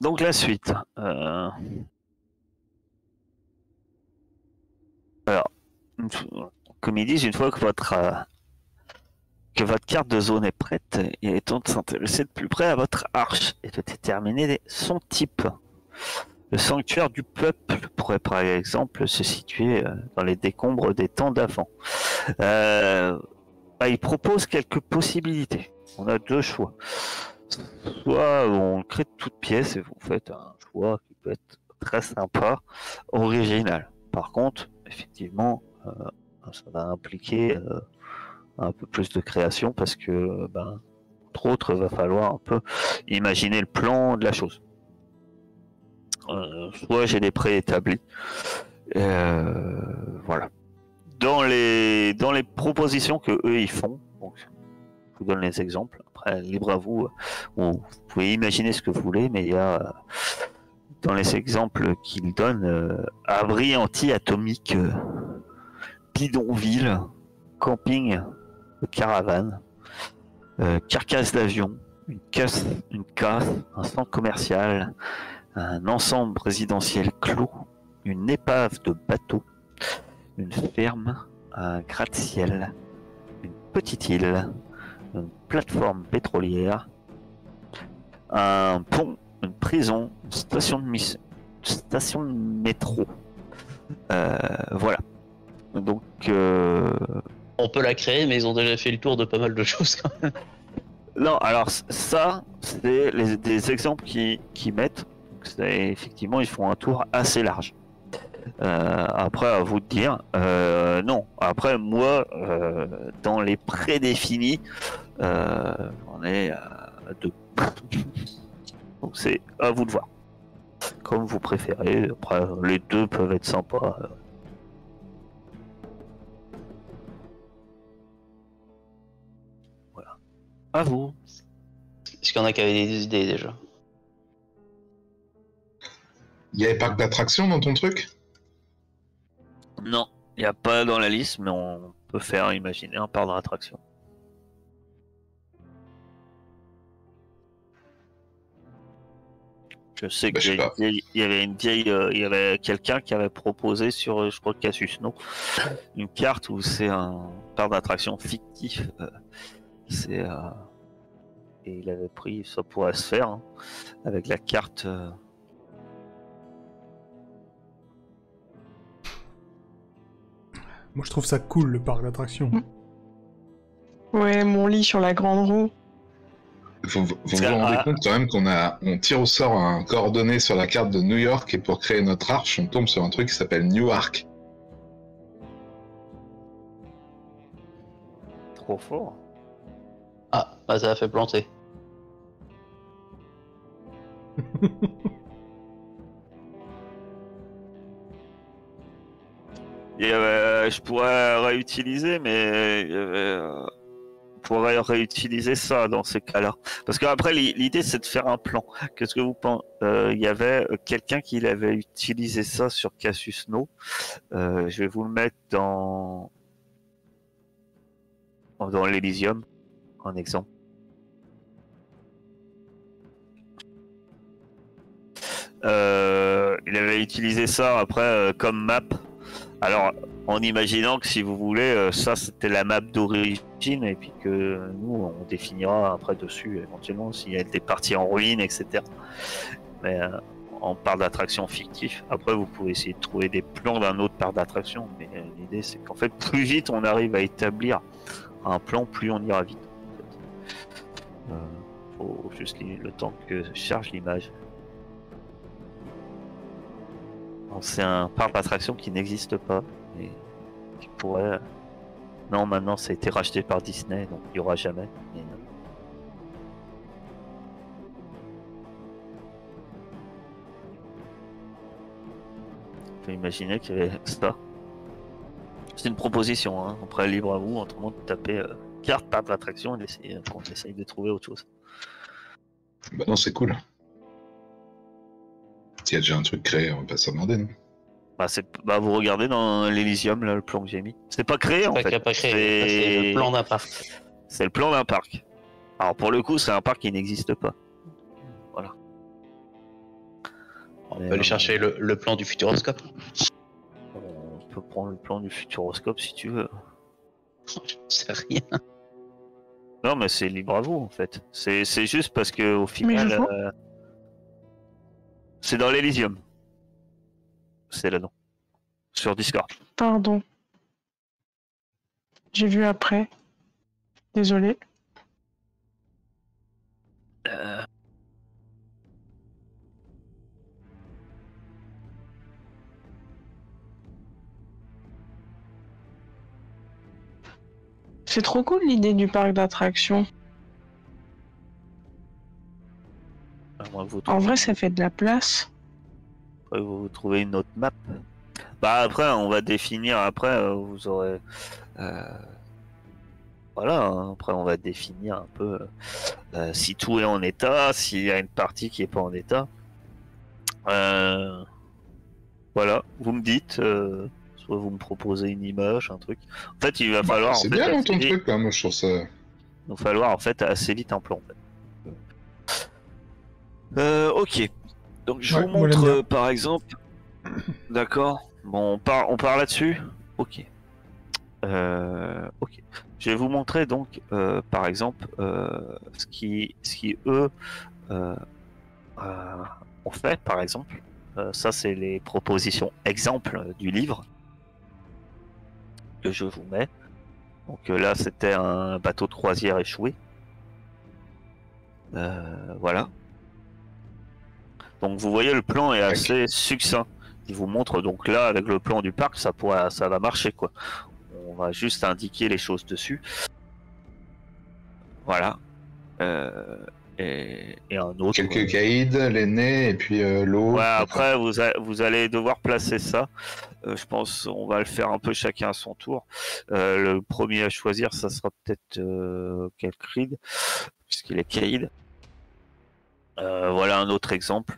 Donc la suite. Alors, comme ils disent, une fois que votre carte de zone est prête, il est temps de s'intéresser de plus près à votre arche et de déterminer son type. Le sanctuaire du peuple pourrait par exemple se situer dans les décombres des temps d'avant. Il propose quelques possibilités. On a deux choix. Soit on le crée de toutes pièces et vous faites un choix qui peut être très sympa, original. Par contre, effectivement, ça va impliquer un peu plus de création parce que, entre autres, il va falloir un peu imaginer le plan de la chose. Soit j'ai des préétablis. Voilà. Dans les propositions que eux ils font, donc, je vous donne les exemples. Après, libre à vous. Vous pouvez imaginer ce que vous voulez, mais il y a dans les exemples qu'ils donnent abri anti-atomique, bidonville, camping, caravane, carcasse d'avion, une casse, un centre commercial, un ensemble résidentiel clos, une épave de bateau, une ferme, un gratte-ciel, une petite île, une plateforme pétrolière, un pont, une prison, une station de métro. Voilà. Donc, on peut la créer, mais ils ont déjà fait le tour de pas mal de choses quand même. Non, alors ça, c'est des exemples qui mettent. Effectivement, ils font un tour assez large. Après, à vous de dire. Non. Après, moi, dans les prédéfinis, on est à 2. Donc c'est à vous de voir. Comme vous préférez. Après, les deux peuvent être sympas. Voilà. À vous. Est-ce qu'il y en a qui avaient des idées déjà? Il y a les parcs d'attractions dans ton truc? Non, il n'y a pas dans la liste, mais on peut faire imaginer un parc d'attraction. Je sais qu'il y avait quelqu'un qui avait proposé sur, je crois, Casus, non, une carte où c'est un parc d'attraction fictif. Et il avait pris, ça pourrait se faire, hein, avec la carte. Moi, je trouve ça cool, le parc d'attractions. Ouais, mon lit sur la grande roue. Vous vous rendez compte quand même on tire au sort un coordonné sur la carte de New York et pour créer notre arche, on tombe sur un truc qui s'appelle Newark. Trop fort. Ah, ça a fait planter. Je pourrais réutiliser, mais on pourrait réutiliser ça dans ces cas-là. Parce qu'après, l'idée, c'est de faire un plan. Qu'est-ce que vous pensez? Il y avait quelqu'un qui avait utilisé ça sur Casus No. Je vais vous le mettre dans l'Elysium, en exemple. Il avait utilisé ça après comme map. Alors, en imaginant que si vous voulez, ça c'était la map d'origine et puis que nous on définira après dessus éventuellement s'il y a des parties en ruine, etc. Mais en parc d'attraction fictif. Après, vous pouvez essayer de trouver des plans d'un autre parc d'attraction, mais l'idée c'est qu'en fait, plus vite on arrive à établir un plan, plus on ira vite. En fait. Faut juste le temps que je charge l'image. C'est un parc d'attraction qui n'existe pas et qui pourrait. Non, maintenant ça a été racheté par Disney, donc il n'y aura jamais. Mais... On peut imaginer qu'il y avait ça. C'est une proposition, hein. Après, libre à vous, autrement de taper carte parc d'attraction et qu'on essaye de trouver autre chose. Bah non, c'est cool. S'il y a déjà un truc créé, on va pas s'emmerder, non? Vous regardez dans l'Elysium, là, le plan que j'ai mis. C'est pas créé, en fait. Pas créé. C'est le plan d'un parc. C'est le plan d'un parc. Alors, pour le coup, c'est un parc qui n'existe pas. Voilà. On peut aller chercher le plan du futuroscope. On peut prendre le plan du futuroscope si tu veux. Je sais rien. Non, mais c'est libre à vous en fait. C'est juste parce que au Mais je final, vois. c'est dans l'Elysium. C'est là-dedans. Sur Discord. Pardon. J'ai vu après. Désolé. C'est trop cool l'idée du parc d'attractions. À moins que vous En vrai, ça fait de la place. Après, vous trouvez une autre map. Bah après, on va définir. Après, vous aurez. Voilà. Hein, après, on va définir un peu si tout est en état, s'il y a une partie qui est pas en état. Voilà. Vous me dites. Soit vous me proposez une image, un truc. En fait, il va falloir. C'est en fait, bien dans assez ton vite- truc, là, moi je trouve ça. Il va falloir en fait assez vite un plan. En fait. Ok. Donc je Ouais, vous moi, j'aime montre bien. par exemple. D'accord. Bon, on part là-dessus. Ok. Ok. Je vais vous montrer donc par exemple ce qui eux ont fait par exemple. Ça c'est les propositions exemples du livre que je vous mets. Donc là c'était un bateau de croisière échoué. Voilà. Donc vous voyez le plan est assez succinct. Il vous montre donc là avec le plan du parc ça va marcher quoi. On va juste indiquer les choses dessus. Voilà. Et un autre. Quelques caïds, les nez, et puis l'eau. Ouais, après vous allez devoir placer ça. Je pense on va le faire un peu chacun à son tour. Le premier à choisir, ça sera peut-être Kelkrid, puisqu'il est caïd. Voilà un autre exemple.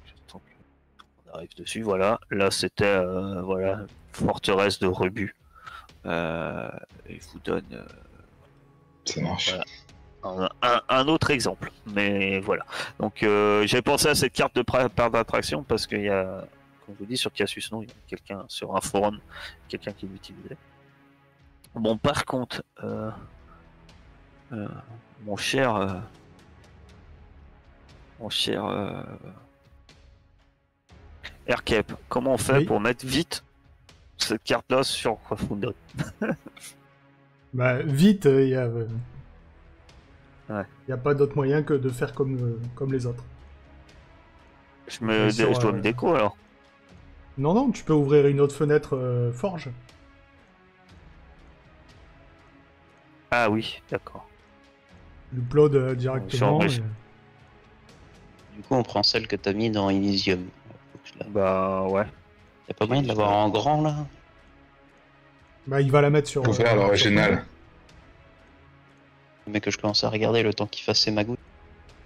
J'attends qu'on arrive dessus. Voilà. Là c'était voilà forteresse de rebut. Il vous donne. Ça marche. Voilà. Un autre exemple, mais voilà. Donc j'ai pensé à cette carte de parc d'attraction parce qu'il y a, comme je vous dis, sur Casus Non, il y a quelqu'un sur un forum, quelqu'un qui l'utilisait. Bon, par contre, mon cher Aircap, comment on fait Oui. pour mettre vite cette carte-là sur Crowdfunding? Bah, vite, il y a... Ouais. Y a pas d'autre moyen que de faire comme les autres. Je Sur, dois me déco alors. Non, non, tu peux ouvrir une autre fenêtre Forge. Ah oui, d'accord. Upload directement. Genre, Du coup, on prend celle que t'as mis dans Elysium. Faut que je la- Bah ouais. Y'a pas moyen de l'avoir en grand là? Bah, il va la mettre sur... Faut faire l'original. Mais que je commence à regarder le temps qu'il fasse ses magouilles.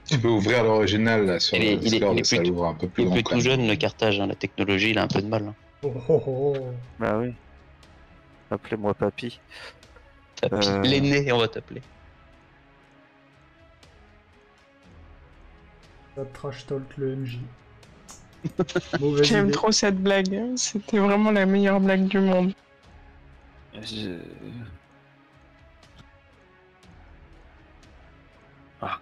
Tu peux ouvrir l'original là sur Il est- le Discord il est et ça plutôt- l'ouvre un peu plus Il est grand. plus tout jeune le cartage, hein. La technologie, il a un peu de mal. Hein. Oh, oh, oh. Bah oui. Appelez-moi papy. L'aîné, on va t'appeler. Ça trash talk le MJ. Mauvaise J'aime idée. trop cette blague. C'était vraiment la meilleure blague du monde. Ah.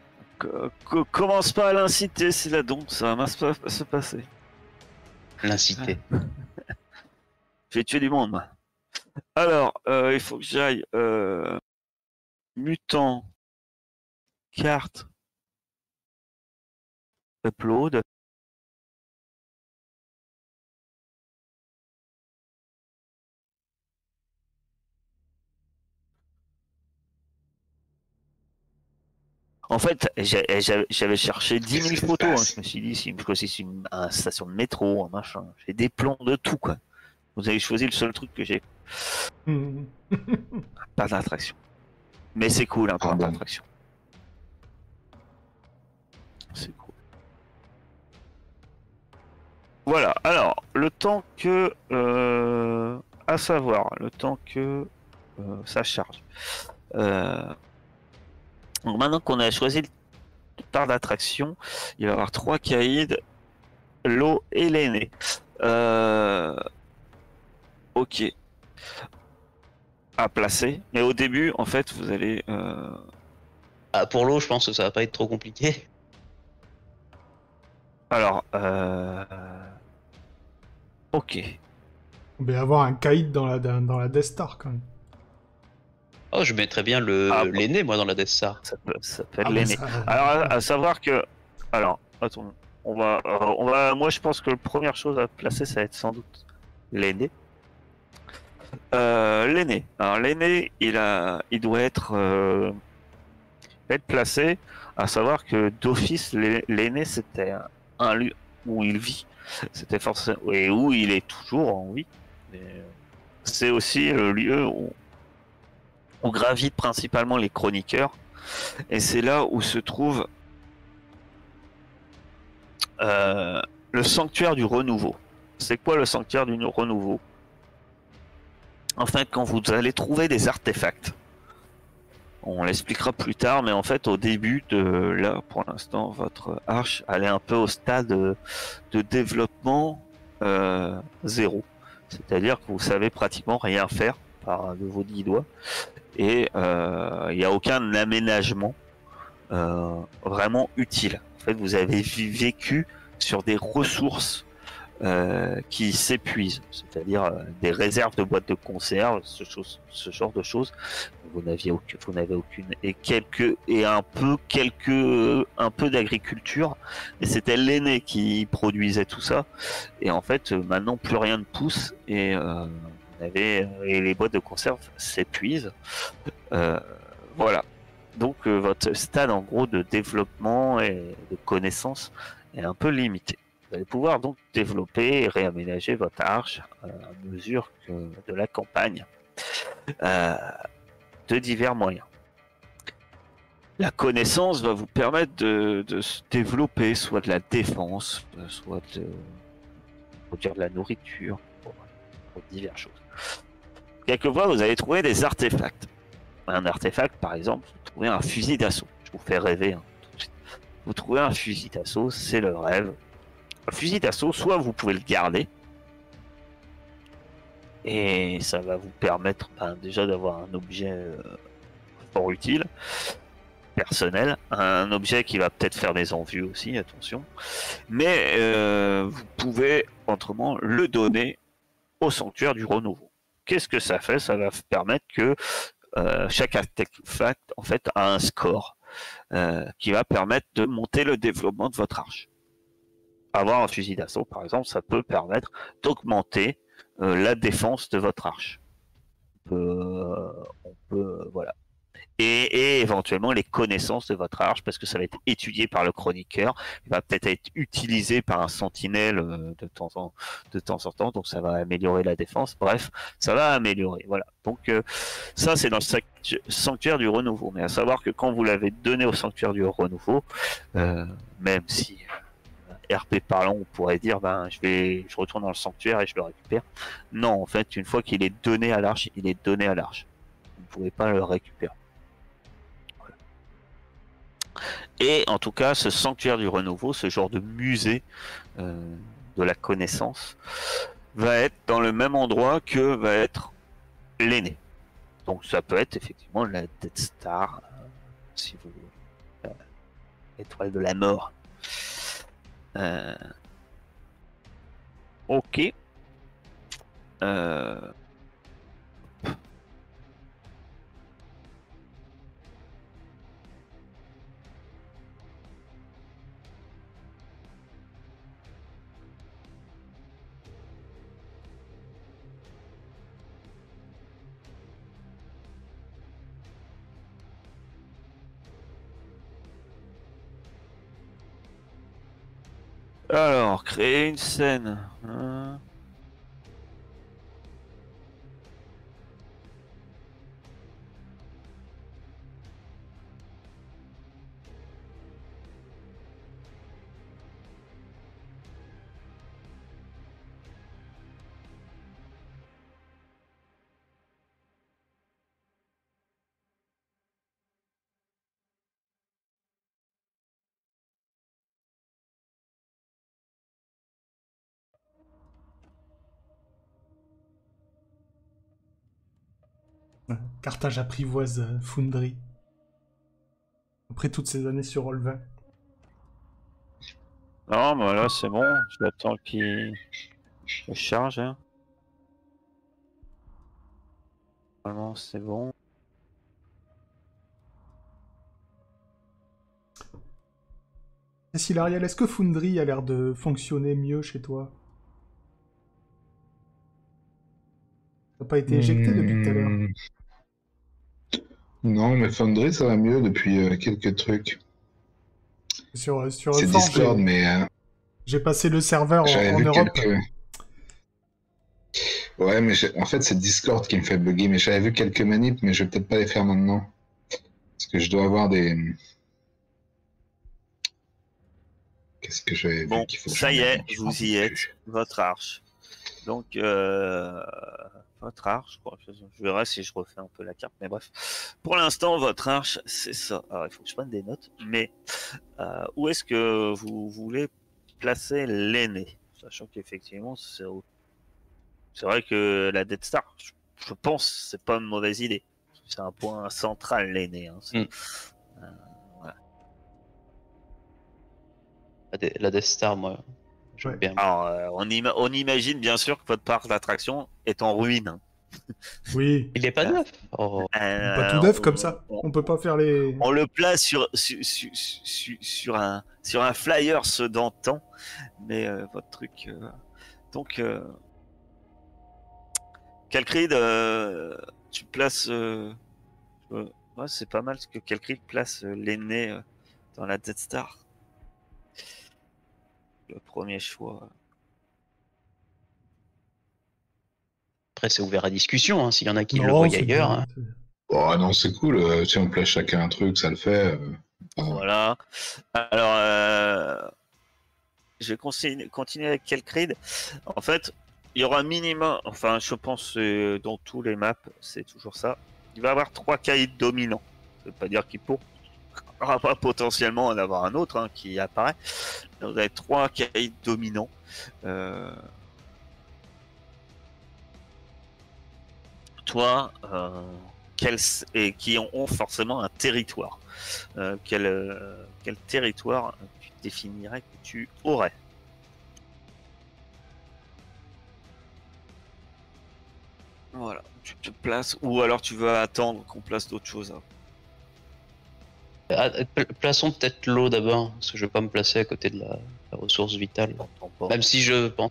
Commence pas à l'inciter, c'est là donc ça va mal se passer. L'inciter. Je vais tuer du monde, moi. Alors, il faut que j'aille mutant, carte, upload. En fait, j'avais cherché 10 000 Qu'est-ce qui se photos. Hein. passe Je me suis dit, c'est une station de métro, un machin. J'ai des plans de tout, quoi. Vous avez choisi le seul truc que j'ai. Mhm. Pas d'attraction. Mais c'est cool, un Ah parc bon. d'attraction. C'est cool. Voilà, alors, le temps que... à savoir, le temps que ça charge. Donc maintenant qu'on a choisi le parc d'attraction, il va y avoir 3 caïds l'eau et l'aîné. Ok, à placer. Mais au début, en fait, vous allez. Ah, pour l'eau, je pense que ça va pas être trop compliqué. Alors, ok. On va avoir un caïd dans la Death Star quand même. Oh, je mettrais bien Ah, l'aîné, moi, dans la Death Star. ça peut être Ah bah l'aîné. ça. Alors, à savoir que. Alors, attends. Moi, je pense que la première chose à placer, ça va être sans doute l'aîné. L'aîné. Alors, l'aîné, il doit être placé. À savoir que d'office, l'aîné, c'était un lieu où il vit. C'était forcément. Et où il est toujours en vie. Mais, c'est aussi le lieu où gravitent principalement les chroniqueurs. Et c'est là où se trouve euh, le sanctuaire du renouveau. C'est quoi le sanctuaire du renouveau? En fait, quand vous allez trouver des artefacts, on l'expliquera plus tard, mais en fait, au début de là, pour l'instant, votre arche, elle est un peu au stade de développement 0. C'est-à-dire que vous savez pratiquement rien faire par de vos 10 doigts et il n'y a aucun aménagement vraiment utile. En fait, vous avez vécu sur des ressources qui s'épuisent, c'est-à-dire des réserves de boîtes de conserve, ce genre de choses. Vous n'avez aucune et un peu d'agriculture, mais c'était l'aîné qui produisait tout ça. Et en fait, maintenant plus rien ne pousse et les boîtes de conserve s'épuisent. Voilà. Donc votre stade en gros de développement et de connaissance est un peu limité. Vous allez pouvoir donc développer et réaménager votre arche à mesure que de la campagne euh, de divers moyens. La connaissance va vous permettre de se développer soit de la défense, soit de produire de la nourriture, pour diverses choses. Quelquefois, vous allez trouver des artefacts. Un artefact, par exemple, vous trouvez un fusil d'assaut. Je vous fais rêver, hein, tout de suite. Vous trouvez un fusil d'assaut, c'est le rêve. Un fusil d'assaut, soit vous pouvez le garder, et ça va vous permettre déjà d'avoir un objet fort utile, personnel, un objet qui va peut-être faire des envieux aussi, attention, mais vous pouvez autrement le donner au sanctuaire du renouveau. Qu'est-ce que ça fait? Ça va permettre que chaque artefact en fait a un score qui va permettre de monter le développement de votre arche. Avoir un fusil d'assaut, par exemple, ça peut permettre d'augmenter la défense de votre arche. Voilà. Et éventuellement les connaissances de votre arche, parce que ça va être étudié par le chroniqueur, il va peut-être être utilisé par un sentinelle de temps en temps, donc ça va améliorer la défense. Bref, ça va améliorer. Voilà. Donc ça, c'est dans le sanctuaire du renouveau. Mais à savoir que quand vous l'avez donné au sanctuaire du renouveau, même si RP parlant, on pourrait dire je retourne dans le sanctuaire et je le récupère. Non, en fait, une fois qu'il est donné à l'arche, il est donné à l'arche. Vous ne pouvez pas le récupérer. Et en tout cas, ce sanctuaire du renouveau, ce genre de musée de la connaissance, va être dans le même endroit que va être l'aîné. Donc ça peut être effectivement la Death Star, si vous voulez, l'étoile de la mort. Ok. Alors, créer une scène. Hein. Carthage apprivoise Foundry. Après toutes ces années sur Roll20. Non, mais là c'est bon, j'attends qu'il charge. Hein. Normalement c'est bon. Et Silariel, est-ce que Foundry a l'air de fonctionner mieux chez toi? T'as pas été éjecté depuis tout à l'heure? Non, mais Foundry, ça va mieux depuis quelques trucs. Sur C'est Forge, Discord, mais j'ai passé le serveur j'avais en vu Europe. quelques... Ouais, mais en fait, c'est Discord qui me fait bugger, mais j'avais vu quelques manips, mais je vais peut-être pas les faire maintenant. Parce que je dois avoir des... Qu'est-ce que j'avais Bon, vu qu'il faut que ça y je est, regarde, je m'en vous y rappelle êtes, plus. votre arche. Donc, votre arche, je crois, je verrai si je refais un peu la carte, mais bref. Pour l'instant, votre arche, c'est ça. Alors, il faut que je prenne des notes, mais où est-ce que vous voulez placer l'aîné? Sachant qu'effectivement, c'est vrai que la Death Star, je pense, c'est pas une mauvaise idée. C'est un point central, l'aîné. Hein. Voilà. La Death Star, moi, j'aime Ouais. bien. Alors, on imagine bien sûr que votre parc d'attraction est en ruine. Hein. Oui, Il est pas neuf. Oh. pas tout neuf comme ça. On peut pas faire les... On le place sur un flyer d'antan, mais votre truc. Donc, Calcrid, tu places. Ouais, c'est pas mal ce que Calcrid place l'aîné dans la Death Star. Le premier choix. Après, c'est ouvert à discussion. Hein. S'il y en a qui le Non, voient c'est ailleurs. bien. Hein. Oh non, c'est cool. Si on place chacun un truc, ça le fait. Voilà. Alors, je vais continuer avec Calcrid. En fait, il y aura un minimum, enfin, je pense dans tous les maps, c'est toujours ça. Il va y avoir 3 caïds dominants. Ça veut pas dire qu'il pourra pas potentiellement en avoir un autre hein, qui apparaît. Donc, vous avez 3 caïds dominants. Toi, et qui ont forcément un territoire. Quel territoire tu définirais que tu aurais? Voilà, tu te places, ou alors tu veux attendre qu'on place d'autres choses. Hein. Plaçons peut-être l'eau d'abord, parce que je vais pas me placer à côté de la ressource vitale. Pas. Même si je pense.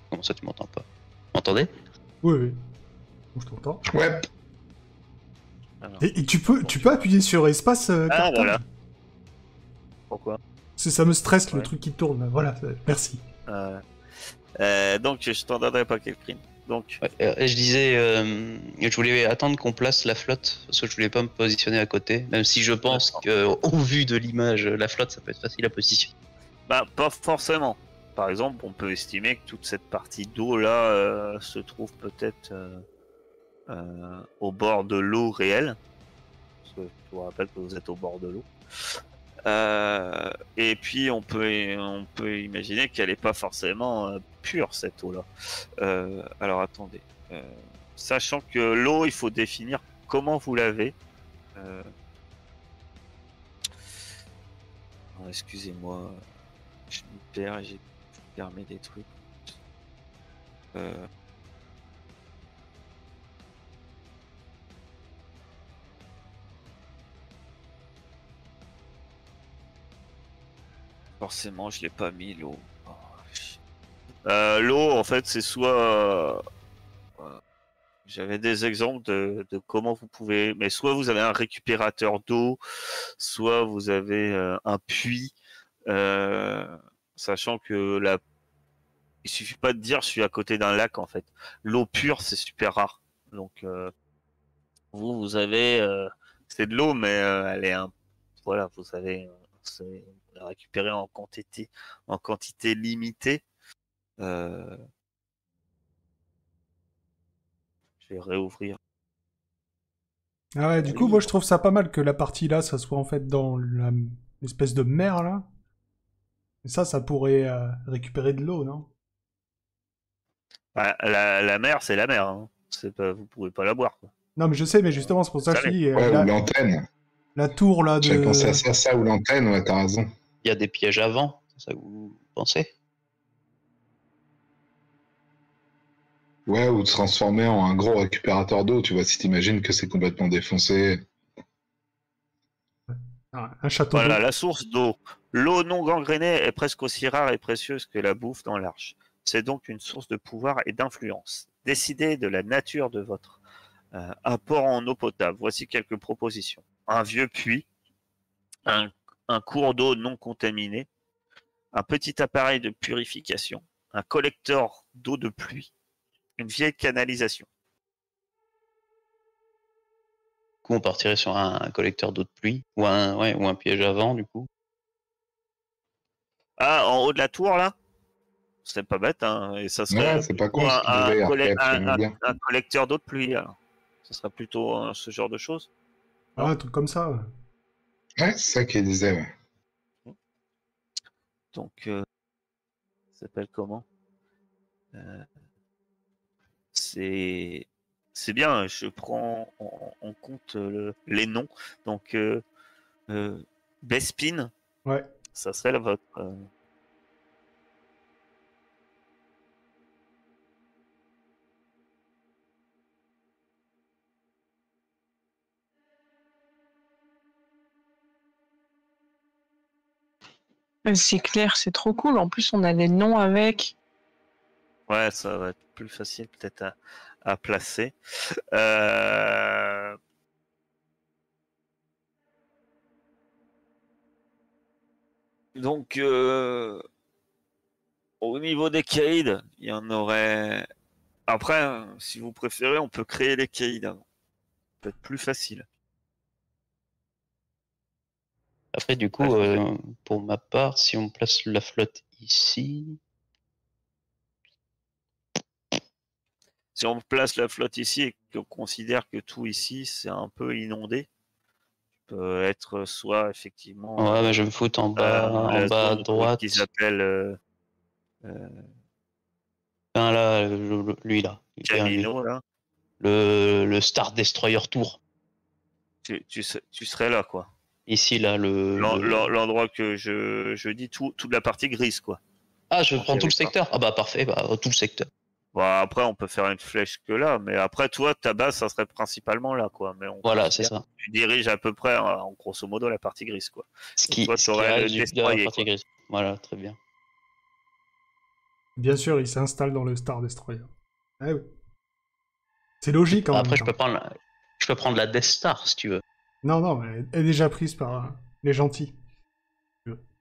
Comment ça, tu m'entends pas? Vous m'entendez? Oui, oui. Bon, je t'entends. Ouais. Alors, Et tu peux appuyer sur espace, Carthage? voilà. Pourquoi? Ça me stresse le Ouais. truc qui tourne. Voilà, merci. Donc je t'en donnerai pas quelqu'un. Donc, Ouais, je disais, je voulais attendre qu'on place la flotte, parce que je voulais pas me positionner à côté, même si je pense qu'au vu de l'image, la flotte, ça peut être facile à positionner. bah pas forcément. Par exemple, on peut estimer que toute cette partie d'eau là se trouve peut-être au bord de l'eau réelle. Parce que je vous rappelle que vous êtes au bord de l'eau. Et puis on peut imaginer qu'elle n'est pas forcément pure cette eau là. Alors attendez, sachant que l'eau il faut définir comment vous l'avez. Excusez-moi, je me perds et j'ai fermé des trucs. Forcément, je l'ai pas mis l'eau. L'eau, en fait, c'est soit. J'avais des exemples de comment vous pouvez. Mais soit vous avez un récupérateur d'eau, soit vous avez un puits. Sachant que il suffit pas de dire je suis à côté d'un lac, en fait. L'eau pure, c'est super rare. Donc, vous avez. C'est de l'eau, mais elle est un. Voilà, vous avez. C'est récupéré en quantité limitée. Je vais réouvrir. Ah ouais, du coup, moi je trouve ça pas mal que la partie là, ça soit en fait dans l'espèce de mer là. Et ça pourrait récupérer de l'eau, non? Bah, la mer, c'est la mer. Hein. Vous pouvez pas la boire. Quoi. Non, mais je sais, mais justement, c'est pour ça que je Salé. dis, Ouais, ou l'antenne. la tour là J'avais pensé à de... ça ou l'antenne, ouais, t'as raison. Il y a des pièges à vent, c'est ça que vous pensez? Ouais, ou de se transformer en un gros récupérateur d'eau, tu vois, si t'imagines que c'est complètement défoncé. Un château Voilà, d'eau. la source d'eau. L'eau non gangrénée est presque aussi rare et précieuse que la bouffe dans l'arche. C'est donc une source de pouvoir et d'influence. Décidez de la nature de votre apport en eau potable. Voici quelques propositions. Un vieux puits, un, un cours d'eau non contaminé, un petit appareil de purification, un collecteur d'eau de pluie, une vieille canalisation. Du coup, on partirait sur un collecteur d'eau de pluie ou un piège à vent, du coup. Ah, en haut de la tour, là, c'est pas bête, hein, et ça Ouais, serait c'est pas plutôt con ce qu'il disait, Arcade, j'aimais bien. un collecteur d'eau de pluie. Alors. Ce serait plutôt ce genre de choses. Ah, Non. un truc comme ça. Ouais. Ouais, c'est ça qu'il disait, ouais. Donc, ça s'appelle comment? Euh, c'est c'est bien. Je prends en compte les noms. Donc, euh, Bespin, Ouais. ça serait la votre. C'est clair, c'est trop cool. En plus, on a les noms avec. Ouais, ça va être plus facile peut-être à placer. Euh, Donc, au niveau des caïds, il y en aurait. Après, si vous préférez, on peut créer les caïds avant. Ça peut être plus facile. Après, du Ça coup, change. pour ma part, si on place la flotte ici, Si on place la flotte ici et qu'on considère que tout ici c'est un peu inondé, peut être soit effectivement ouais, bah, je vais me foutre en la bas à zone qu'ils droite. appellent euh, Ben là, lui là, bien lui. Camino là. Le Star Destroyer Tour. Tu serais là quoi. Ici, là, L'endroit que je dis toute la partie grise quoi. Ah, je Donc il prends y tout le avait pas. secteur. Ah bah parfait, bah tout le secteur. Bon, après, on peut faire une flèche que là, mais après, toi, ta base, ça serait principalement là, quoi. Mais on Voilà, c'est considère ça. que tu diriges à peu près, en grosso modo, la partie grise, quoi. Et toi, tu Ce qui aurais le reste de la destroyer, partie quoi. grise. Voilà, très bien. Bien sûr, il s'installe dans le Star Destroyer. Ah oui. C'est logique en même Après, temps. je peux prendre la Death Star si tu veux. Non, non, elle est déjà prise par les gentils.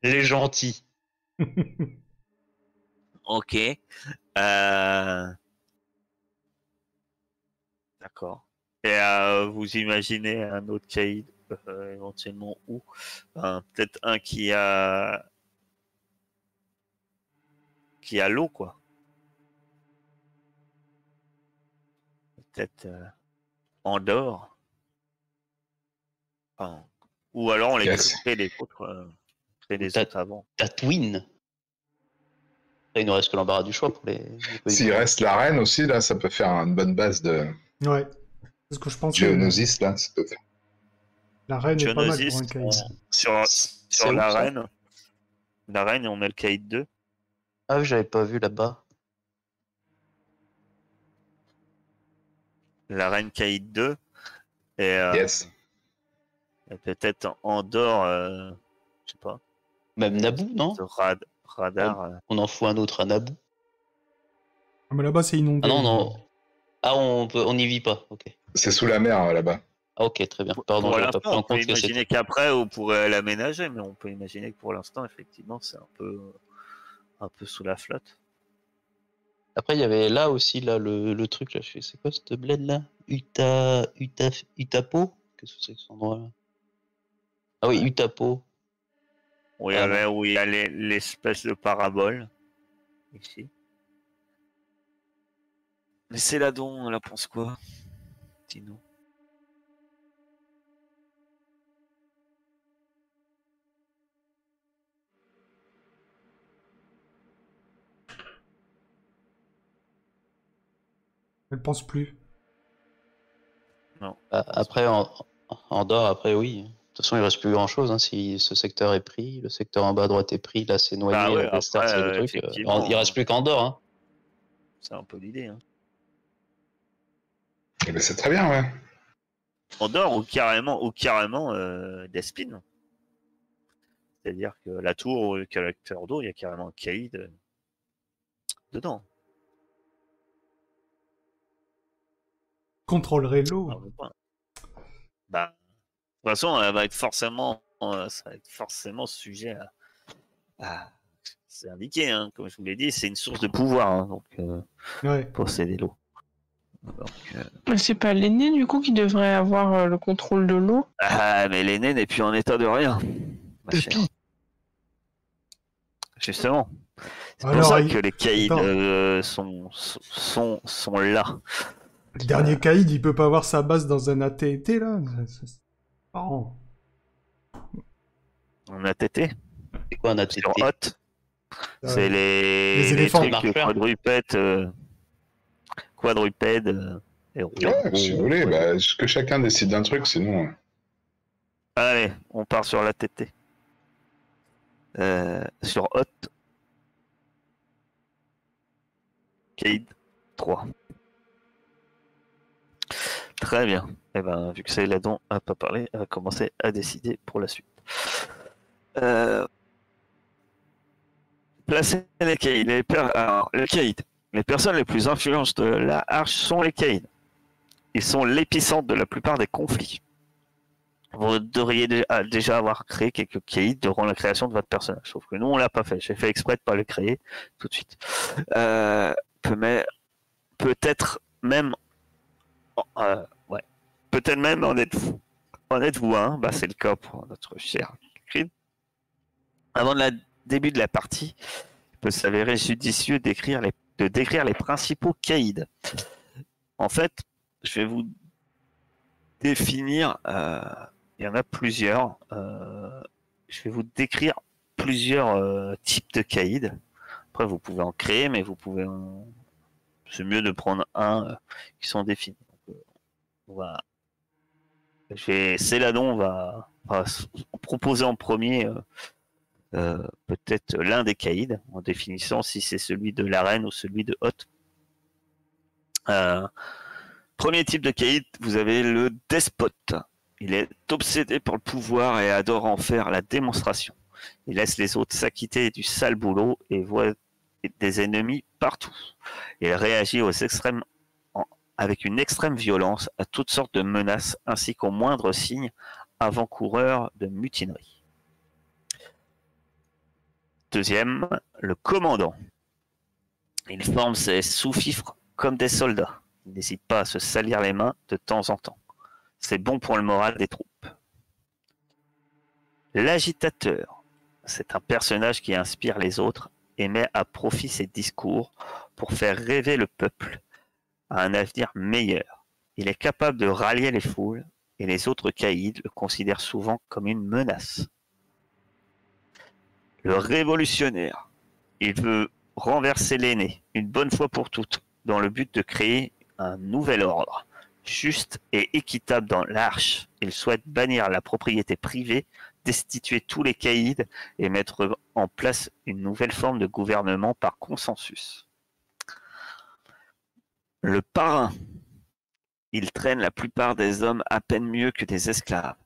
Les gentils. Ok. Euh, D'accord. Et vous imaginez un autre caïd, éventuellement où? Peut-être un qui a l'eau, quoi. Peut-être Andorre. Enfin, ou alors on les Yes. crée les Ta- autres avant. Tatooine. Après, il nous reste que l'embarras du choix pour les S'il positions. reste l'arène aussi, là, ça peut faire une bonne base de Ouais. C'est ce que je pensais. Geonosis, là. Ça peut faire... La reine est pas mal pour Geonosis, un caïd. C'est sur où ça? l'arène, on met le caïd 2. Ah oui, j'avais pas vu là-bas. L'arène caïd 2. Et, Yes. et peut-être Andorre, je sais pas, Même Naboo, non? radar. On en fout un autre à Naboo. Ah, mais là-bas, c'est inondé. Ah non, non. Ah, on n'y vit pas. Ok. C'est sous la mer, là-bas. Ah ok, très bien. Pardon, Pour j'avais pas pris l'instant, on en peut compte que c'était. imaginer qu'après, on pourrait l'aménager, mais on peut imaginer que pour l'instant, effectivement, c'est un peu sous la flotte. Après, il y avait là aussi là le truc là. Je fais, c'est quoi cette bled là? Utapo? Qu'est-ce que c'est que cet endroit-là? Ah oui, Ouais. Utapo. Voilà. Où il y a l'espèce de parabole, ici. Mais c'est là dont on la pense quoi, dis-nous. Elle pense plus. Après, Andorre, après, oui. De toute façon, il reste plus grand-chose. Hein. Si ce secteur est pris, le secteur en bas à droite est pris, là, c'est noyé, Bah ouais, Western, après, c'est le truc. effectivement, Il reste plus qu'Andorre. Hein. c'est un peu l'idée. Hein. Eh ben, c'est très bien, ouais. Andorre ou carrément Despines. C'est-à-dire que la tour, le caractère d'eau, il y a carrément un caïd dedans. Contrôlerait l'eau. Ah, bah, de toute façon, elle va être forcément, ça va être forcément sujet à c'est indiqué, hein, comme je vous l'ai dit, c'est une source de pouvoir, hein, donc Ouais. posséder l'eau. Donc, Mais c'est pas l'aîné du coup qui devrait avoir le contrôle de l'eau? ah, mais l'aîné n'est plus en état de rien. ma chère. Justement. C'est pour ça que les caïds sont là. Le dernier caïd, il peut pas avoir sa base dans un AT&T, là? C'est marrant. On a tété. C'est quoi un ATT? Sur Hot. C'est les éléphants. trucs quadrupèdes. Ouais, si vous voulez, bah, que chacun décide d'un truc, sinon. Allez, on part sur l'ATT. Sur Hot. Caïd 3. Très bien. Et ben, vu que c'est là dont n'a pas parlé, elle va commencer à décider pour la suite. Placer les caïds. Alors, les caïds. Les personnes les plus influentes de la Arche sont les caïds. Ils sont l'épicentre de la plupart des conflits. Vous devriez déjà avoir créé quelques caïds durant la création de votre personnage. Sauf que nous, on l'a pas fait. J'ai fait exprès de pas le créer tout de suite. Peut-être même... Peut-être même en êtes-vous un. Bah, c'est le cas pour notre cher Creed. Avant le début de la partie, il peut s'avérer judicieux de décrire les principaux caïds. En fait, je vais vous définir... il y en a plusieurs. Je vais vous décrire plusieurs types de caïds. Après, vous pouvez en créer, mais vous pouvez c'est mieux de prendre un qui sont définis. Céladon va proposer en premier peut-être l'un des caïds, en définissant si c'est celui de l'arène ou celui de Hot. Premier type de caïd, vous avez le despote. Il est obsédé par le pouvoir et adore en faire la démonstration. Il laisse les autres s'acquitter du sale boulot et voit des ennemis partout. Il réagit aux extrêmes avec une extrême violence à toutes sortes de menaces ainsi qu'aux moindres signes avant-coureurs de mutinerie. Deuxième, le commandant. Il forme ses sous-fifres comme des soldats. Il n'hésite pas à se salir les mains de temps en temps. C'est bon pour le moral des troupes. L'agitateur. C'est un personnage qui inspire les autres et met à profit ses discours pour faire rêver le peuple à un avenir meilleur. Il est capable de rallier les foules et les autres caïds le considèrent souvent comme une menace. Le révolutionnaire. Il veut renverser l'aîné une bonne fois pour toutes dans le but de créer un nouvel ordre, juste et équitable dans l'Arche. Il souhaite bannir la propriété privée, destituer tous les caïds et mettre en place une nouvelle forme de gouvernement par consensus. Le parrain. Il traîne la plupart des hommes à peine mieux que des esclaves.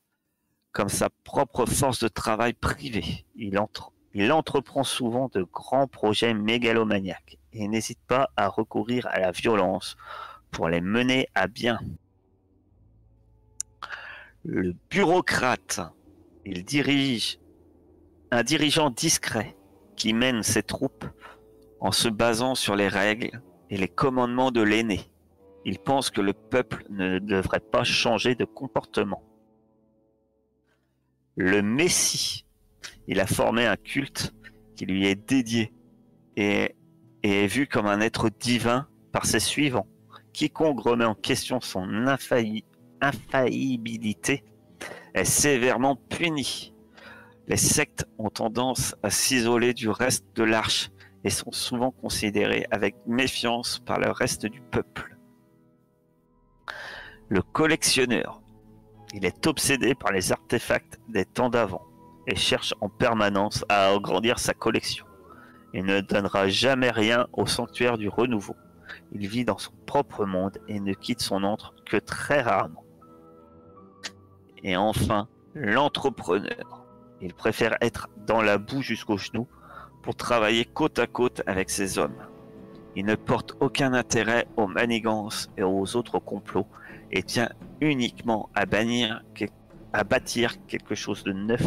Comme sa propre force de travail privée, il entreprend souvent de grands projets mégalomaniaques et n'hésite pas à recourir à la violence pour les mener à bien. Le bureaucrate. Il dirige un dirigeant discret qui mène ses troupes en se basant sur les règles et les commandements de l'aîné. Il pense que le peuple ne devrait pas changer de comportement. Le Messie. Il a formé un culte qui lui est dédié et est vu comme un être divin par ses suivants. Quiconque remet en question son infaillibilité est sévèrement puni. Les sectes ont tendance à s'isoler du reste de l'Arche et sont souvent considérés avec méfiance par le reste du peuple. Le collectionneur. Il est obsédé par les artefacts des temps d'avant et cherche en permanence à agrandir sa collection. Il ne donnera jamais rien au sanctuaire du renouveau. Il vit dans son propre monde et ne quitte son antre que très rarement. Et enfin, l'entrepreneur. Il préfère être dans la boue jusqu'aux genoux pour travailler côte à côte avec ses hommes. Il ne porte aucun intérêt aux manigances et aux autres complots et tient uniquement à bâtir quelque chose de neuf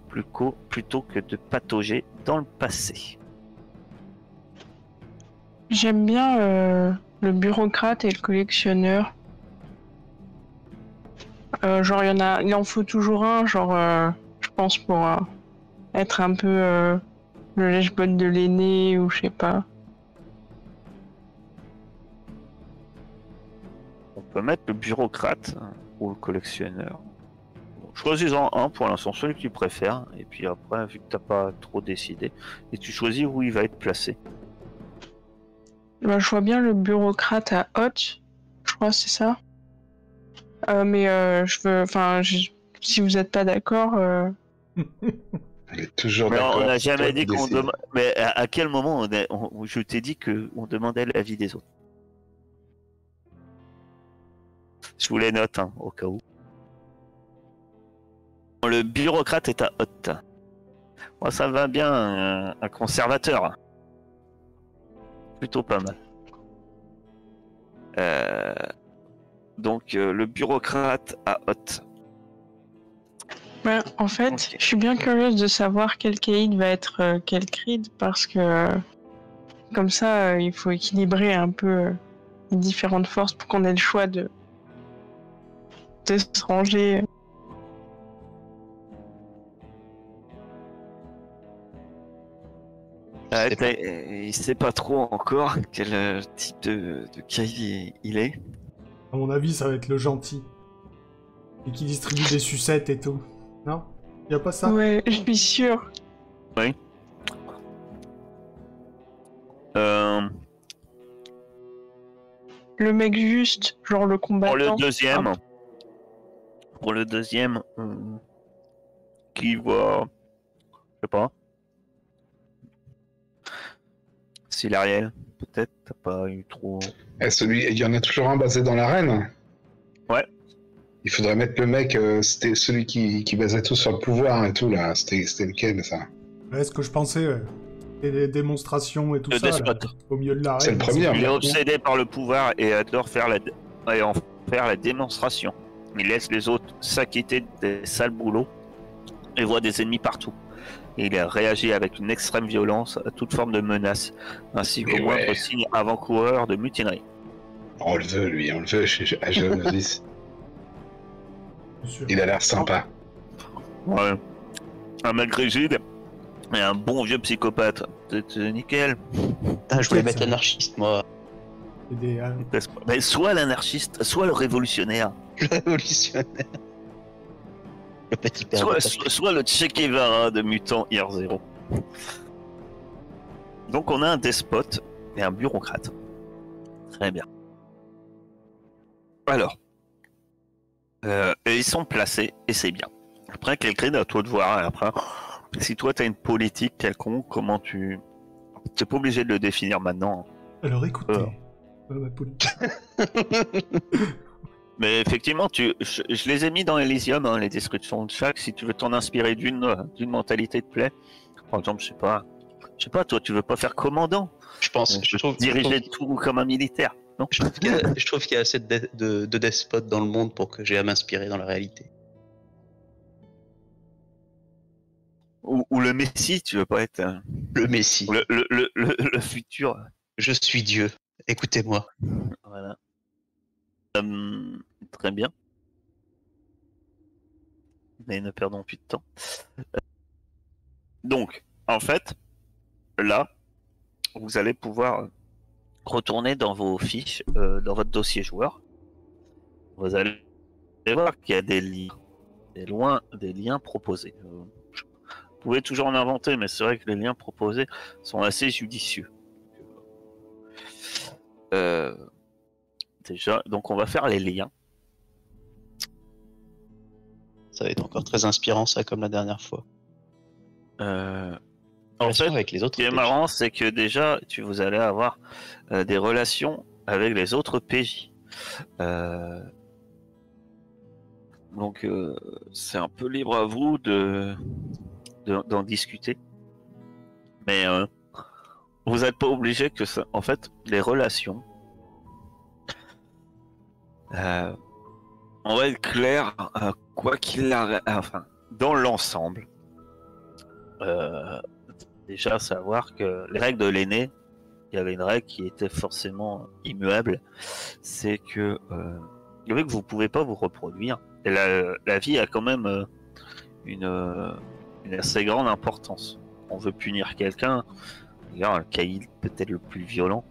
plutôt que de patauger dans le passé. J'aime bien le bureaucrate et le collectionneur. Genre, il en faut toujours un, genre, je pense, pour être un peu le lèche-botte de l'aîné ou je sais pas. On peut mettre le bureaucrate ou le collectionneur. Bon, choisis-en un pour l'instant, celui que tu préfères, et puis après, vu que t'as pas trop décidé, et tu choisis où il va être placé. Bah, je vois bien le bureaucrate à Hotch, je crois, c'est ça. Mais je veux, enfin, si vous êtes pas d'accord. Elle est toujours Mais d'accord. on n'a c'est jamais toi dit qui qu'on décides. demande. Mais à quel moment je t'ai dit qu'on demandait l'avis des autres? Je vous les note, hein, au cas où. Le bureaucrate est à Hoth. Moi, ça va bien, un conservateur. Plutôt pas mal. Donc, le bureaucrate à Hoth. Ouais, en fait, Ok. je suis bien curieuse de savoir quel Kaïd va être quel Creed parce que comme ça, il faut équilibrer un peu les différentes forces pour qu'on ait le choix de se ranger. Je sais pas. Il sait pas trop encore quel type de cahier il est. À mon avis, ça va être le gentil. Et qui distribue des sucettes et tout. Non? Y a pas ça? Ouais, je suis sûre. Euh, Le mec juste, genre le combattant. pour le deuxième, qui va, je sais pas, Silariel, peut-être, t'as pas eu trop. Il y en a toujours un basé dans l'arène. Ouais. Il faudrait mettre le mec, c'était celui qui basait tout sur le pouvoir et tout là. C'était lequel ça? Ouais, ce que je pensais, ouais. Et des démonstrations et tout Le ça, là, despote. au milieu de l'arène. C'est le premier. Il est Hein. obsédé par le pouvoir et adore en faire la démonstration. Il laisse les autres s'acquitter des sales boulots et voit des ennemis partout. Il réagit avec une extrême violence à toute forme de menace, ainsi qu'au Mais moindre ouais. signe avant-coureur de mutinerie. On le veut lui, on le veut à Geonosis. Bien sûr. Il a l'air sympa. Ouais. Un mec rigide et un bon vieux psychopathe. C'est nickel. Ah, je voulais Peut-être, mettre ça. l'anarchiste, moi. Et des, Mais soit l'anarchiste, soit le révolutionnaire, Le révolutionnaire. Le petit père de Pascal. soit le Che Guevara de Mutant Year Zero. Donc on a un despote et un bureaucrate. Très bien. Alors, et ils sont placés et c'est bien. Après, quelqu'un à toi de voir. Et après, si toi t'as une politique quelconque, comment tu... T'es pas obligé de le définir maintenant. Alors écoutez, ma politique. Mais effectivement, je les ai mis dans Elysium, hein, les descriptions de chaque. Si tu veux t'en inspirer d'une mentalité te plaît. Par exemple, je sais pas, toi, tu veux pas faire commandant. Je pense. Je trouve Diriger tout comme un militaire, non? je trouve qu'il y a assez de despotes dans le monde pour que j'ai à m'inspirer dans la réalité. Ou le Messie, tu veux pas être Le Messie. le futur. Je suis Dieu. Écoutez-moi. Voilà. Très bien. Mais ne perdons plus de temps. Donc, en fait, là, vous allez pouvoir retourner dans vos fiches, dans votre dossier joueur. Vous allez voir qu'il y a des liens, des liens proposés. Vous pouvez toujours en inventer, mais c'est vrai que les liens proposés sont assez judicieux. Déjà, donc on va faire les liens. Ça va être encore très inspirant, ça, comme la dernière fois. En Relation fait, avec les ce autres qui est PJ. marrant, c'est que déjà, vous allez avoir des relations avec les autres PJ. Donc, c'est un peu libre à vous d'en discuter. Mais vous n'êtes pas obligé que ça. En fait, les relations. On va être clair, quoi qu'il arrive. Enfin, dans l'ensemble. Déjà, savoir que les règles de l'aîné, il y avait une règle qui était forcément immuable. C'est que. Vu que vous pouvez pas vous reproduire. Et la vie a quand même une assez grande importance. On veut punir quelqu'un, regarde, le caïd peut-être le plus violent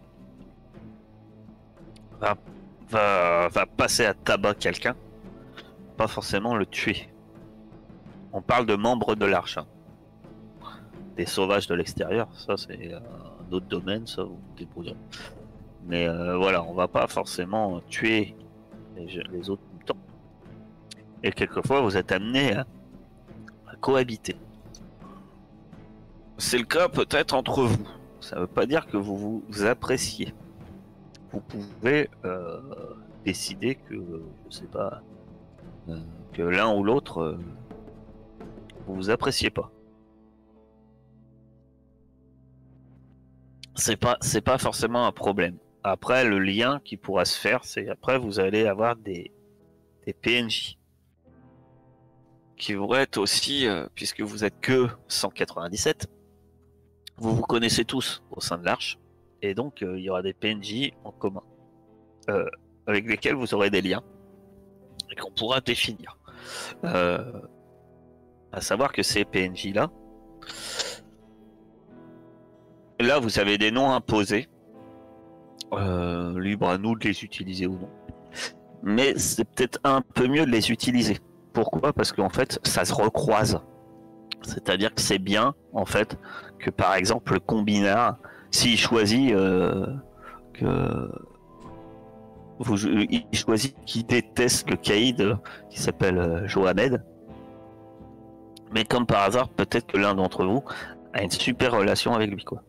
va passer à tabac quelqu'un, pas forcément le tuer. On parle de membres de l'arche. Hein. Des sauvages de l'extérieur, ça c'est un autre domaine, ça vous débrouillez. Mais voilà, on va pas forcément tuer les autres tout le temps. Et quelquefois vous êtes amené à cohabiter. C'est le cas peut-être entre vous. Ça veut pas dire que vous vous appréciez. Vous pouvez décider que, je sais pas, que l'un ou l'autre vous vous appréciez pas. C'est pas forcément un problème. Après, le lien qui pourra se faire, c'est après vous allez avoir des PNJ qui vont être aussi, puisque vous êtes que 197, vous vous connaissez tous au sein de l'Arche, et donc il y aura des PNJ en commun, avec lesquels vous aurez des liens, et qu'on pourra définir. À savoir que ces PNJ-là, là vous avez des noms imposés, libre à nous de les utiliser ou non. Mais c'est peut-être un peu mieux de les utiliser. Pourquoi ? Parce qu'en fait, ça se recroise. C'est-à-dire que c'est bien, en fait, que par exemple le combinard, s'il choisit il choisit qu'il déteste le caïd qui s'appelle Johamed, mais comme par hasard, peut-être que l'un d'entre vous a une super relation avec lui, quoi.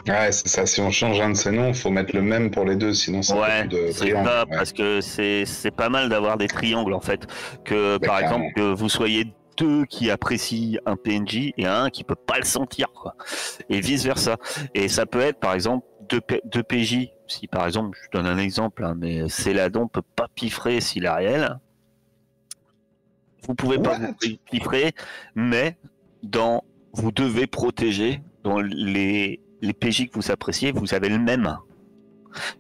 Ouais, c'est ça. Si on change un de ces noms, il faut mettre le même pour les deux, sinon ça fait plus de c'est triangle. ça, Ouais. parce que c'est pas mal d'avoir des triangles en fait. Que par Clairement. exemple, que vous soyez deux qui apprécient un PNJ et un qui peut pas le sentir, quoi. Et vice versa. Et ça peut être par exemple deux PJ. Si par exemple, je donne un exemple, hein, mais Céladon peut pas piffrer Silariel. Vous pouvez pas What? vous piffrer, mais vous devez protéger dans les PJ que vous appréciez, vous avez le même.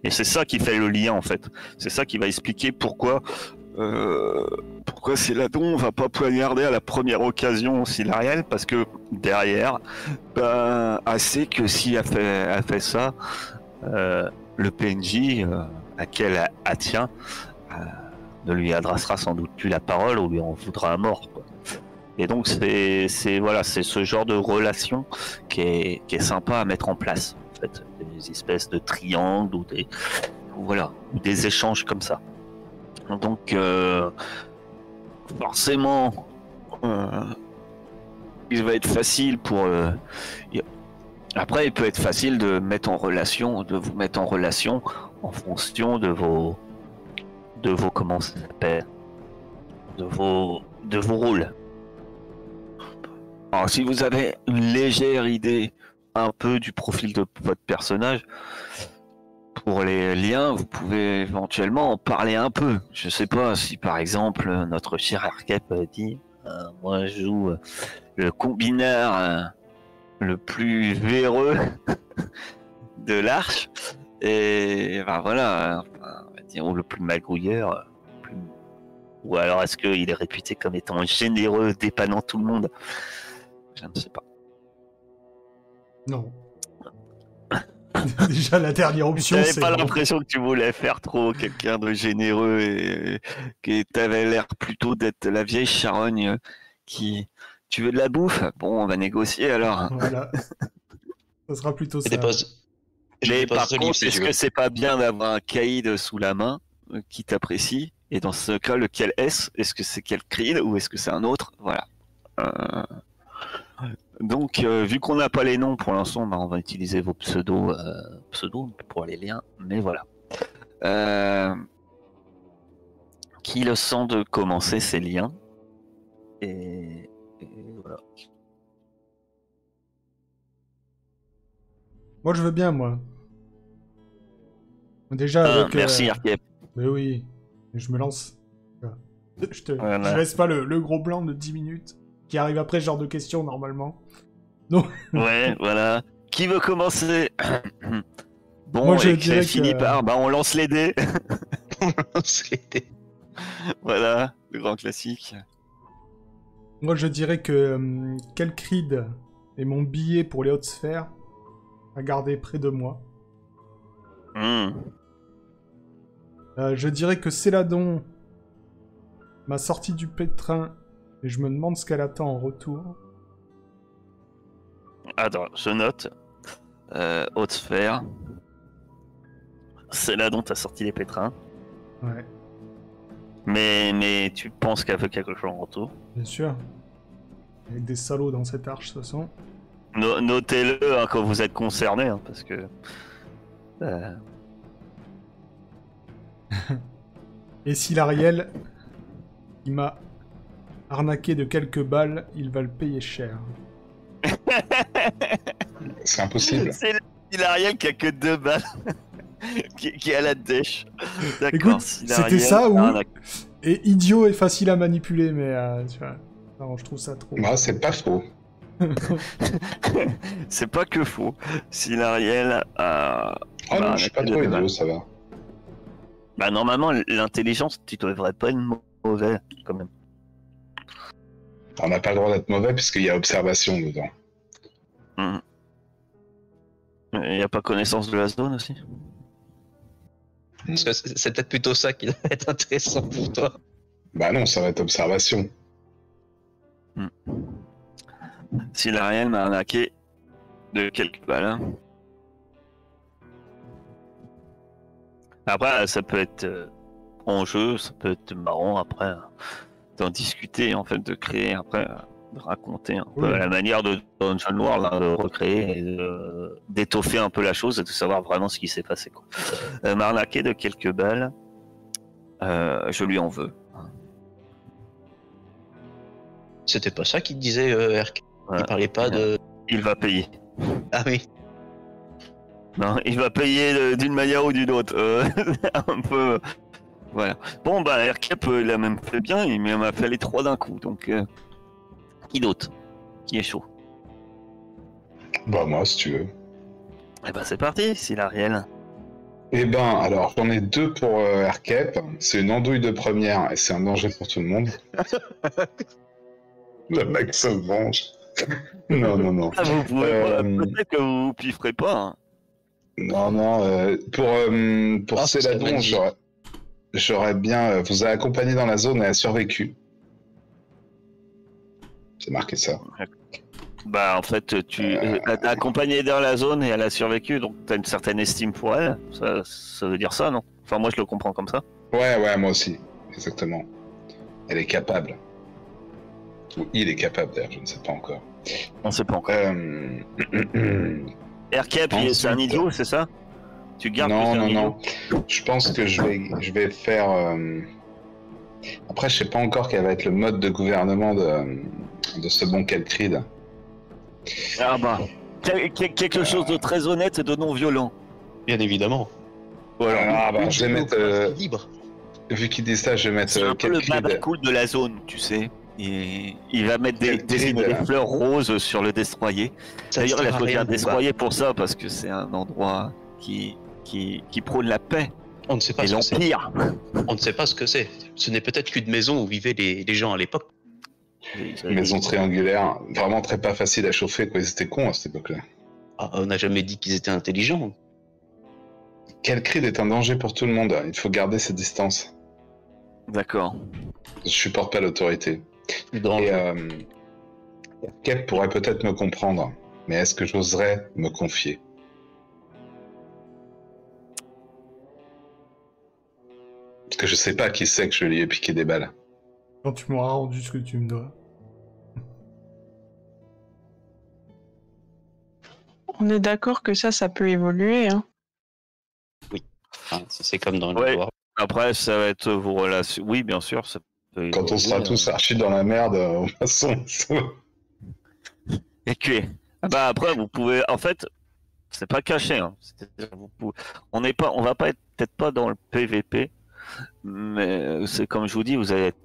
Et c'est ça qui fait le lien en fait. C'est ça qui va expliquer pourquoi Céladon va pas poignarder à la première occasion Silariel, parce que derrière, assez que si elle fait ça, le PNJ à quel elle tient ne lui adressera sans doute plus la parole ou lui en voudra à mort, quoi. Et donc c'est ce genre de relation qui est sympa à mettre en place. En fait, des espèces de triangles ou des échanges comme ça. Donc forcément, il va être facile pour. Après, il peut être facile de vous mettre en relation en fonction de vos comment ça s'appelle, de vos rôles. Alors, si vous avez une légère idée un peu du profil de votre personnage, pour les liens, vous pouvez éventuellement en parler un peu. Je sais pas si par exemple notre cher Arcep dit moi je joue le combineur le plus véreux de l'arche, et voilà, on va dire, ou le plus magrouilleur, ou alors est-ce qu'il est réputé comme étant généreux, dépannant tout le monde? Je ne sais pas. Non. Déjà, la dernière option, J'avais c'est... pas non. l'impression que tu voulais faire trop quelqu'un de généreux et que t'avais l'air plutôt d'être la vieille charogne qui... Tu veux de la bouffe? Bon, on va négocier alors. Voilà. Ça sera plutôt ça. Mais par contre, est-ce que c'est pas bien d'avoir un caïd sous la main qui t'apprécie Et dans ce cas, lequel est-ce? Est-ce que c'est Kelkrid ou est-ce que c'est un autre? Voilà. Donc, vu qu'on n'a pas les noms pour l'instant, on va utiliser vos pseudos pour les liens. Mais voilà. Qui le sent de commencer ces liens? Et voilà. Moi, je veux bien, moi. Déjà, avec... merci, Arkiep. Mais oui, je me lance. Voilà. Je laisse pas le gros blanc de 10 minutes qui arrive après ce genre de questions, normalement. Donc... Ouais, voilà. Qui veut commencer? Bon, moi, je et dirais finit par... Bah, on lance les dés. On lance les dés. Voilà, le grand classique. Moi, je dirais que Kelkrid est mon billet pour les hautes sphères à garder près de moi. Je dirais que Céladon m'a sorti du pétrin et je me demande ce qu'elle attend en retour. Attends, je note. Haute sphère. C'est là dont t'as sorti les pétrins. Ouais, Mais tu penses qu'elle veut quelque chose en retour? bien sûr. Avec des salauds dans cette arche, de toute façon. Notez-le hein, quand vous êtes concerné, hein, parce que... Et si l'Ariel, il m'a arnaqué de quelques balles, il va le payer cher. C'est impossible. C'est Hilariel qui a que 2 balles. qui a la dèche. D'accord. Écoute, Hilariel c'était ça ou... arnaque. Et idiot et facile à manipuler, mais tu vois... Non, je trouve ça trop... Moi, c'est pas faux. C'est pas que faux. Si l'Ariel a... Ah non, je suis pas trop idiot, ça va. Bah normalement, l'intelligence, tu devrais pas être mauvais, quand même. On n'a pas le droit d'être mauvais puisqu'il y a observation dedans. Il n'y a pas connaissance de la zone aussi? Parce que c'est peut-être plutôt ça qui doit être intéressant pour toi. Bah non, ça va être observation. Si l'Ariel m'a arnaqué de quelques balles. Hein. Après, ça peut être en jeu, ça peut être marrant après d'en discuter, en fait, de créer après, de raconter un peu à la manière de Dungeon World, hein, de recréer et d'étoffer un peu la chose et de savoir vraiment ce qui s'est passé. M'a arnaqué de quelques balles, je lui en veux. C'était pas ça qu'il disait, Erk. Ouais. Il parlait pas de... Il va payer. Ah oui. Non, il va payer d'une manière ou d'une autre. Un peu. Voilà. Bon, bah, Aircap, il a même fait bien, il m'a fait les 3 d'un coup. Donc, qui d'autre? Qui est chaud? Bah, moi, si tu veux. Eh ben, c'est parti, c'est l'Ariel. Eh ben, alors, j'en ai 2 pour Aircap. C'est une andouille de première et c'est un danger pour tout le monde. Le mec se venge. Non. Ah, vous pouvez pas. Peut-être que vous pifferez pas. Hein. Non. Pour Céladon, j'aurais bien... vous a accompagné dans la zone et a survécu. C'est marqué ça. Bah, en fait, tu t'as accompagné dans la zone et elle a survécu, donc t'as une certaine estime pour elle. Ça veut dire ça, non? Enfin, moi, je le comprends comme ça. Ouais, moi aussi. Exactement. Elle est capable. Ou il est capable, d'ailleurs, je ne sais pas encore. On sait pas encore. Aircap, c'est un idiot, c'est ça? Tu gardes Non. Je pense que je vais faire... Après, je sais pas encore quel va être le mode de gouvernement de ce bon Kelkrid. Ah bah, quelque chose de très honnête et de non violent. Bien évidemment. Voilà, je vais mettre... libre. Vu qu'il dit ça, je vais mettre C'est un peu le Kelkrid. babacool de la zone, tu sais. Et il va mettre des fleurs roses sur le destroyer. D'ailleurs, il a choisi un destroyer pour ça, parce que c'est un endroit qui prône la paix On ne sait pas et ce que c'est. l'empire. On ne sait pas ce que c'est. Ce n'est peut-être qu'une maison où vivaient les gens à l'époque. Maison triangulaire, vraiment très pas facile à chauffer, quoi. Ils étaient cons à cette époque-là. Ah, on n'a jamais dit qu'ils étaient intelligents. Kelkrid est un danger pour tout le monde, il faut garder ses distances. D'accord. Je supporte pas l'autorité. Et Kep pourrait peut-être me comprendre, mais est-ce que j'oserais me confier? Parce que je sais pas qui c'est que je lui ai piqué des balles. Quand tu m'auras rendu ce que tu me dois. On est d'accord que ça peut évoluer. Hein. Enfin, c'est comme dans Ouais. le War. Après, ça va être vos relations. Oui, bien sûr. Ça peut Quand on sera évoluer, tous archi dans la merde, au maçon. Et que. Ah bah après, vous pouvez. En fait, c'est pas caché. Hein. On va pas être peut-être pas dans le PVP, mais c'est comme je vous dis, vous allez être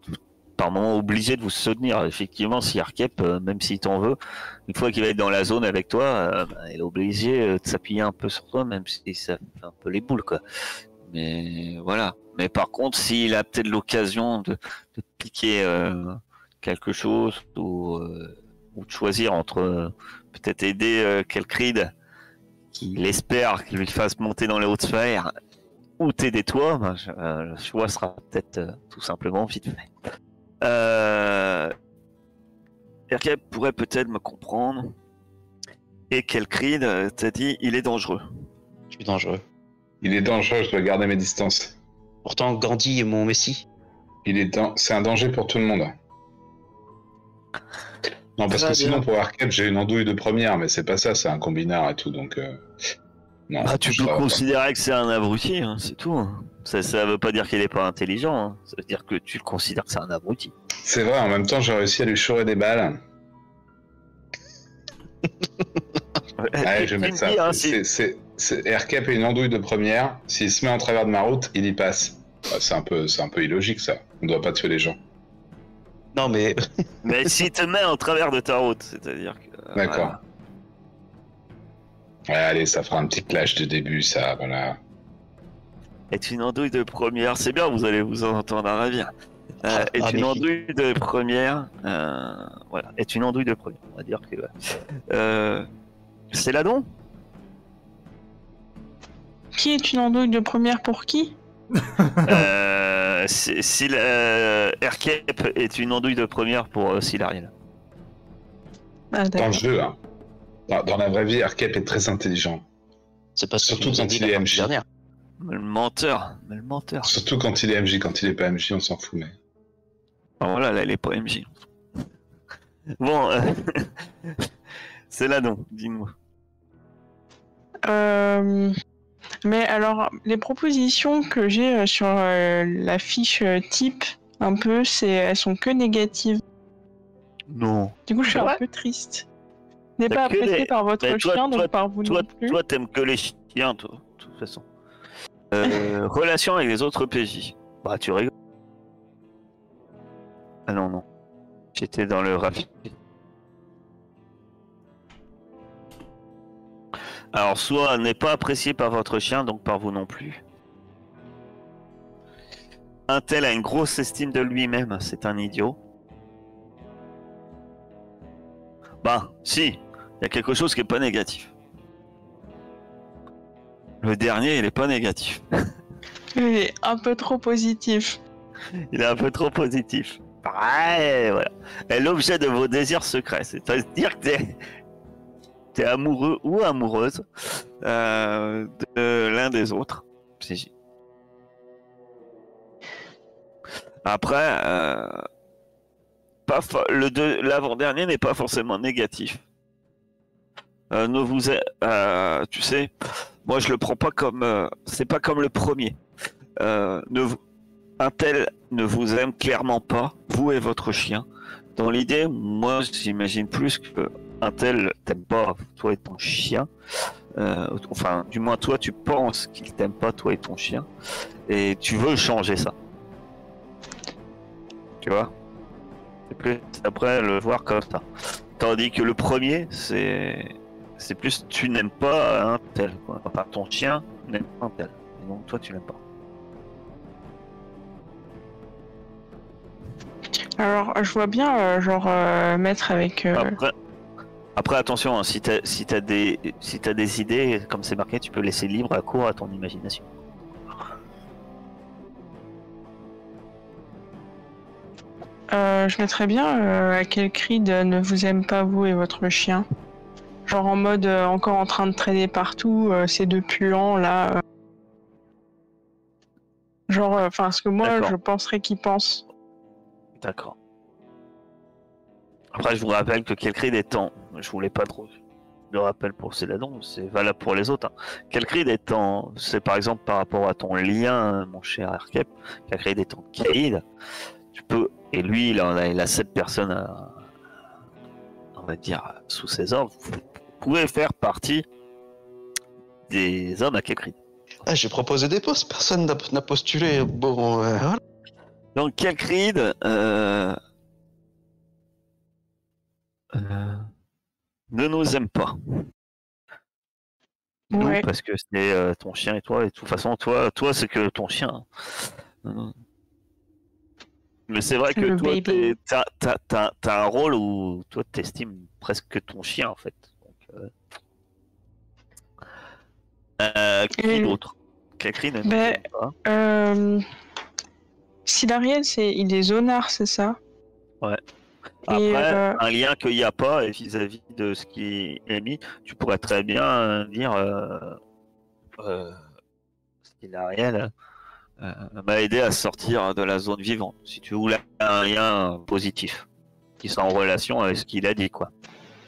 par moment obligé de vous soutenir. Effectivement, si Arkhep, même s'il t'en veut, une fois qu'il va être dans la zone avec toi, il est obligé de s'appuyer un peu sur toi, même si ça fait un peu les boules, quoi. Mais voilà. Mais par contre, s'il a peut-être l'occasion de piquer quelque chose ou de choisir entre peut-être aider Kelkrid, qu'il espère qu'il lui fasse monter dans les hautes sphères, ou t'aider toi, ben, le choix sera peut-être tout simplement vite fait. Erkep pourrait peut-être me comprendre. Et Kelkrid t'a dit il est dangereux. Je suis dangereux. Il est dangereux, je dois garder mes distances. Pourtant, Gandhi est mon messie. C'est un danger pour tout le monde. Non, parce Très que sinon, bien. pour Arkhep, j'ai une andouille de première, mais c'est pas ça, c'est un combinard et tout, donc... Non, Bah, tu je peux serai- considérer que c'est un abruti, hein, c'est tout. Hein. Ça veut pas dire qu'il est pas intelligent, hein. Ça veut dire que tu le considères que c'est un abruti. C'est vrai, en même temps, j'ai réussi à lui chourer des balles. Allez, je vais mettre ça. Aircap est une andouille de première. S'il se met en travers de ma route, il y passe. C'est un peu illogique, ça. On doit pas tuer les gens. Non, mais Mais s'il te met en travers de ta route, c'est-à-dire que. D'accord. Ouais, allez, ça fera un petit clash de début, ça, voilà. Est une andouille de première, c'est bien, vous allez vous en entendre un bien. Est une mais- andouille de première, voilà, est une andouille de première, on va dire que. C'est Ladon. Qui est une andouille de première pour qui? Si Aircape est une andouille de première pour Silariel. Ah, Dans d'accord. le jeu, hein. Dans la vraie vie, Aircap est très intelligent. c'est pas ce que Surtout tu nous as quand dit il la est partie MJ. dernière. Mais le menteur, Surtout quand il est MJ. Quand il est pas MJ, on s'en fout, mais... Ah, voilà, là, elle est pas MJ. Bon, c'est Ladon, dis-moi. Mais alors, les propositions que j'ai sur la fiche type, un peu, elles sont que négatives. Non. Du coup, je suis C'est un vrai peu triste. Je n'ai T'as pas que apprécié les- par votre Mais toi, chien, toi, donc par vous non plus. Toi, t'aimes que les chiens, toi, de toute façon. Relation avec les autres PJ. Bah, tu rigoles. Ah non. J'étais dans le rapide. Alors, soit n'est pas apprécié par votre chien, donc par vous non plus. Un tel a une grosse estime de lui-même, c'est un idiot. Bah, si, il y a quelque chose qui est pas négatif. Le dernier, il est pas négatif. Il est un peu trop positif. Il est un peu trop positif. Ouais, voilà. Et l'objet de vos désirs secrets, c'est-à-dire que t'es amoureux ou amoureuse de l'un des autres. PJ. Après, l'avant-dernier n'est pas forcément négatif. Tu sais, moi je le prends pas comme, c'est pas comme le premier. Un tel ne vous aime clairement pas, vous et votre chien. Dans l'idée, moi j'imagine plus que un tel t'aime pas, toi et ton chien. Enfin, du moins toi tu penses qu'il t'aime pas, toi et ton chien, et tu veux changer ça. Tu vois? C'est plus après le voir comme ça. Tandis que le premier, c'est plus tu n'aimes pas un tel, quoi. Enfin, ton chien n'aime pas un tel. Et donc toi tu l'aimes pas. Alors, je vois bien, mettre avec... Après attention, hein, si t'as des idées, comme c'est marqué, tu peux laisser libre à cours à ton imagination. je mettrais bien à quel cri ne vous aime pas vous et votre chien. Genre en mode encore en train de traîner partout, ces deux puants là. Genre, enfin, ce que moi, D'accord. je penserais qu'il pense. D'accord. Après, je vous rappelle que Kelkrid étant, je voulais pas trop le rappel pour Céladon, c'est valable pour les autres. Kelkrid étant, c'est par exemple par rapport à ton lien, mon cher Erkep, Kelkrid étant Kaïd, tu peux, et lui, il a 7 personnes, on va dire, sous ses ordres, vous pouvez faire partie des hommes à Kelkrid. Ah, j'ai proposé des postes, personne n'a postulé. Bon, voilà. Donc Kelkrid, ne nous aime pas. Nous, Ouais. parce que c'est ton chien et toi, et de toute façon, toi c'est que ton chien. Mais c'est vrai C'est que le toi, baby. t'as un rôle où toi, t'estimes presque que ton chien, en fait. Donc, qui Et- d'autre Kelkrid, ne nous Ben, aime pas. Silariel, il est zonard, c'est ça? Ouais. Et, Après, un lien qu'il n'y a pas et vis-à-vis de ce qui est mis, tu pourrais très bien dire Silariel m'a aidé à sortir de la zone vivante. Si tu voulais un lien positif qui soit en relation avec ce qu'il a dit, quoi.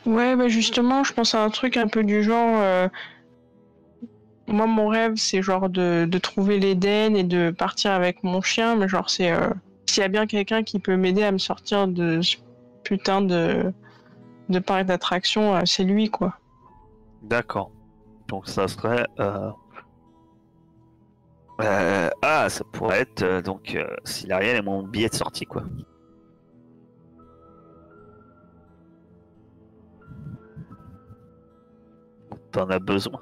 Ouais, bah justement, je pense à un truc un peu du genre. Moi, mon rêve, c'est genre de trouver l'Éden et de partir avec mon chien, mais genre, c'est. S'il y a bien quelqu'un qui peut m'aider à me sortir de ce putain de parc d'attraction, c'est lui, quoi. D'accord. Donc ça serait. Ça pourrait être donc Silariel est mon billet de sortie, quoi. T'en as besoin.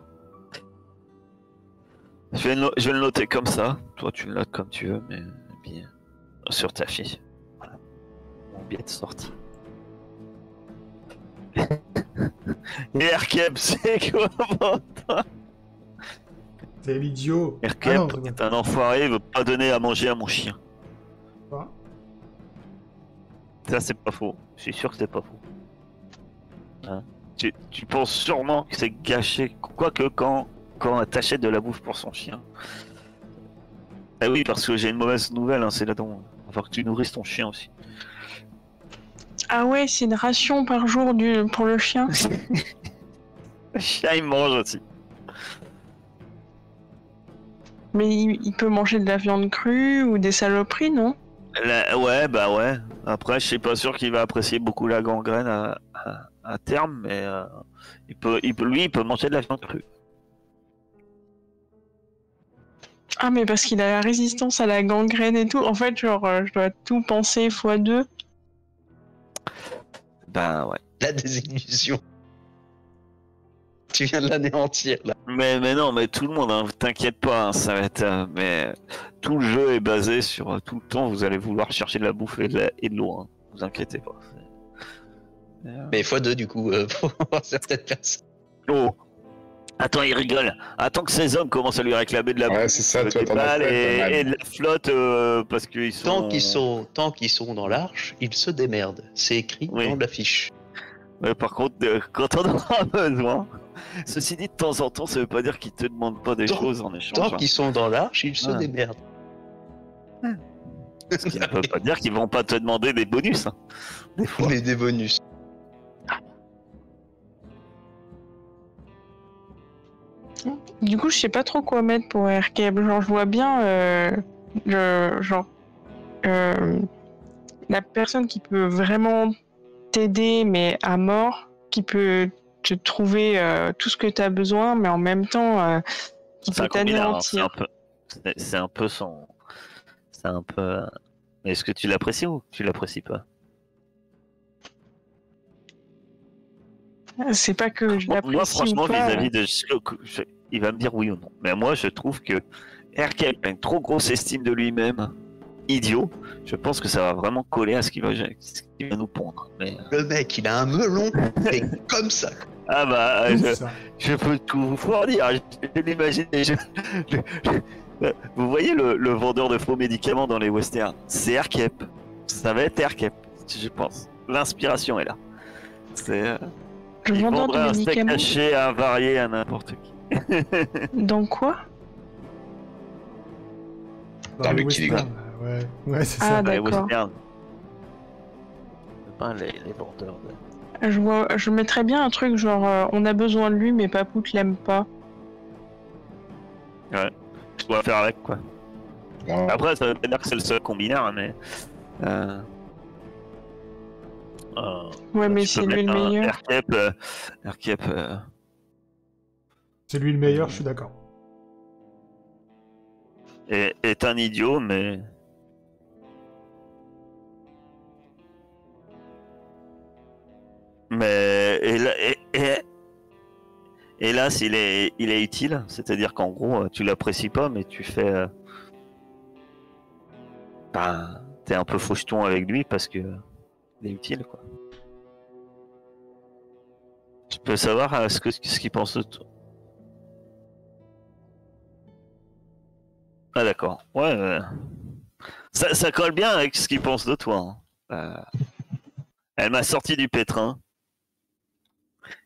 Je vais le noter comme ça. Toi, tu le notes comme tu veux, mais bien sur ta fille. Voilà. Mon billet de sortie. Et Erkep, c'est quoi pour toi? T'es l'idiot. Erkep Ah non, c'est bon. est un enfoiré, il veut pas donner à manger à mon chien. Quoi? Ça, c'est pas faux. Je suis sûr que c'est pas faux. Hein, tu penses sûrement que c'est gâché. Quoique quand t'achètes de la bouffe pour son chien. Ah oui, parce que j'ai une mauvaise nouvelle, hein, c'est là-dedans. Il va falloir que tu nourrisses ton chien aussi. Ah ouais, c'est une ration par jour pour le chien. Le chien, il mange aussi. Mais il peut manger de la viande crue ou des saloperies, non? Ouais, bah ouais. Après, je suis pas sûr qu'il va apprécier beaucoup la gangrène à terme, mais lui, il peut manger de la viande crue. Ah, mais parce qu'il a la résistance à la gangrène et tout. En fait, genre, je dois tout penser x2. Ben ouais. La désillusion. Tu viens de l'anéantir, là. Mais non, mais tout le monde, hein, t'inquiète pas, hein, ça va être. Mais tout le jeu est basé sur tout le temps, vous allez vouloir chercher de la bouffe et de l'eau, hein. Vous inquiétez pas. Mais x2, du coup, pour avoir certaines personnes. Oh! Attends, il rigole. Attends que ces hommes commencent à lui réclamer de la Ouais, bouffe, c'est ça, des toi, t'en as balles fait pas mal. et de la flotte parce qu'ils sont. Tant qu'ils sont dans l'arche, ils se démerdent. C'est écrit Oui. dans l'affiche. Ouais, par contre, quand on aura besoin. Ceci dit, de temps en temps, ça veut pas dire qu'ils te demandent pas des choses en échange. Tant qu'ils sont dans l'arche, ils se Ouais. démerdent. Ce qui ne peut pas dire qu'ils vont pas te demander des bonus. Hein, des fois. Mais des bonus. Du coup, je sais pas trop quoi mettre pour Erkeb. Genre, je vois bien, la personne qui peut vraiment t'aider, mais à mort, qui peut te trouver tout ce que tu as besoin, mais en même temps, qui C'est peut un combinard, hein, t'anéantir. c'est un peu son. C'est un peu. Mais est-ce que tu l'apprécies ou tu l'apprécies pas? C'est pas que je Moi, l'apprécie franchement, ou pas. vis-à-vis de. Il va me dire oui ou non. Mais moi, je trouve que Erkep a une trop grosse estime de lui-même. Idiot. Je pense que ça va vraiment coller à ce qu'il va nous pondre. Mais... Le mec, il a un melon, et comme ça. Ah bah, Ouf, ça. je peux tout vous fournir. Je l'imagine. Vous voyez le vendeur de faux médicaments dans les westerns? C'est Erkep. Ça va être Erkep, je pense. L'inspiration est là. C'est. Le Il vendeur vendrait de un steak médicaments. haché invarié à n'importe qui. Dans quoi? Dans le Killing. Ouais, c'est ça. Ah, d'accord. Pas les vendeurs de... Je mettrais bien un truc genre on a besoin de lui mais Papout l'aime pas. Ouais, je dois faire avec quoi. Non. Après, ça veut pas dire que c'est le seul combinaire, mais. Ouais, mais tu c'est peux lui le mettre un meilleur. Aircap, C'est lui le meilleur, je suis d'accord. est un idiot, mais. Mais hélas, il est utile, c'est-à-dire qu'en gros, tu l'apprécies pas, mais tu fais. T'es un peu faucheton avec lui parce que il est utile, quoi. Tu peux savoir ce qu'il pense de toi. Ah d'accord. Ouais. Ça colle bien avec ce qu'il pense de toi. Hein. Elle m'a sorti du pétrin.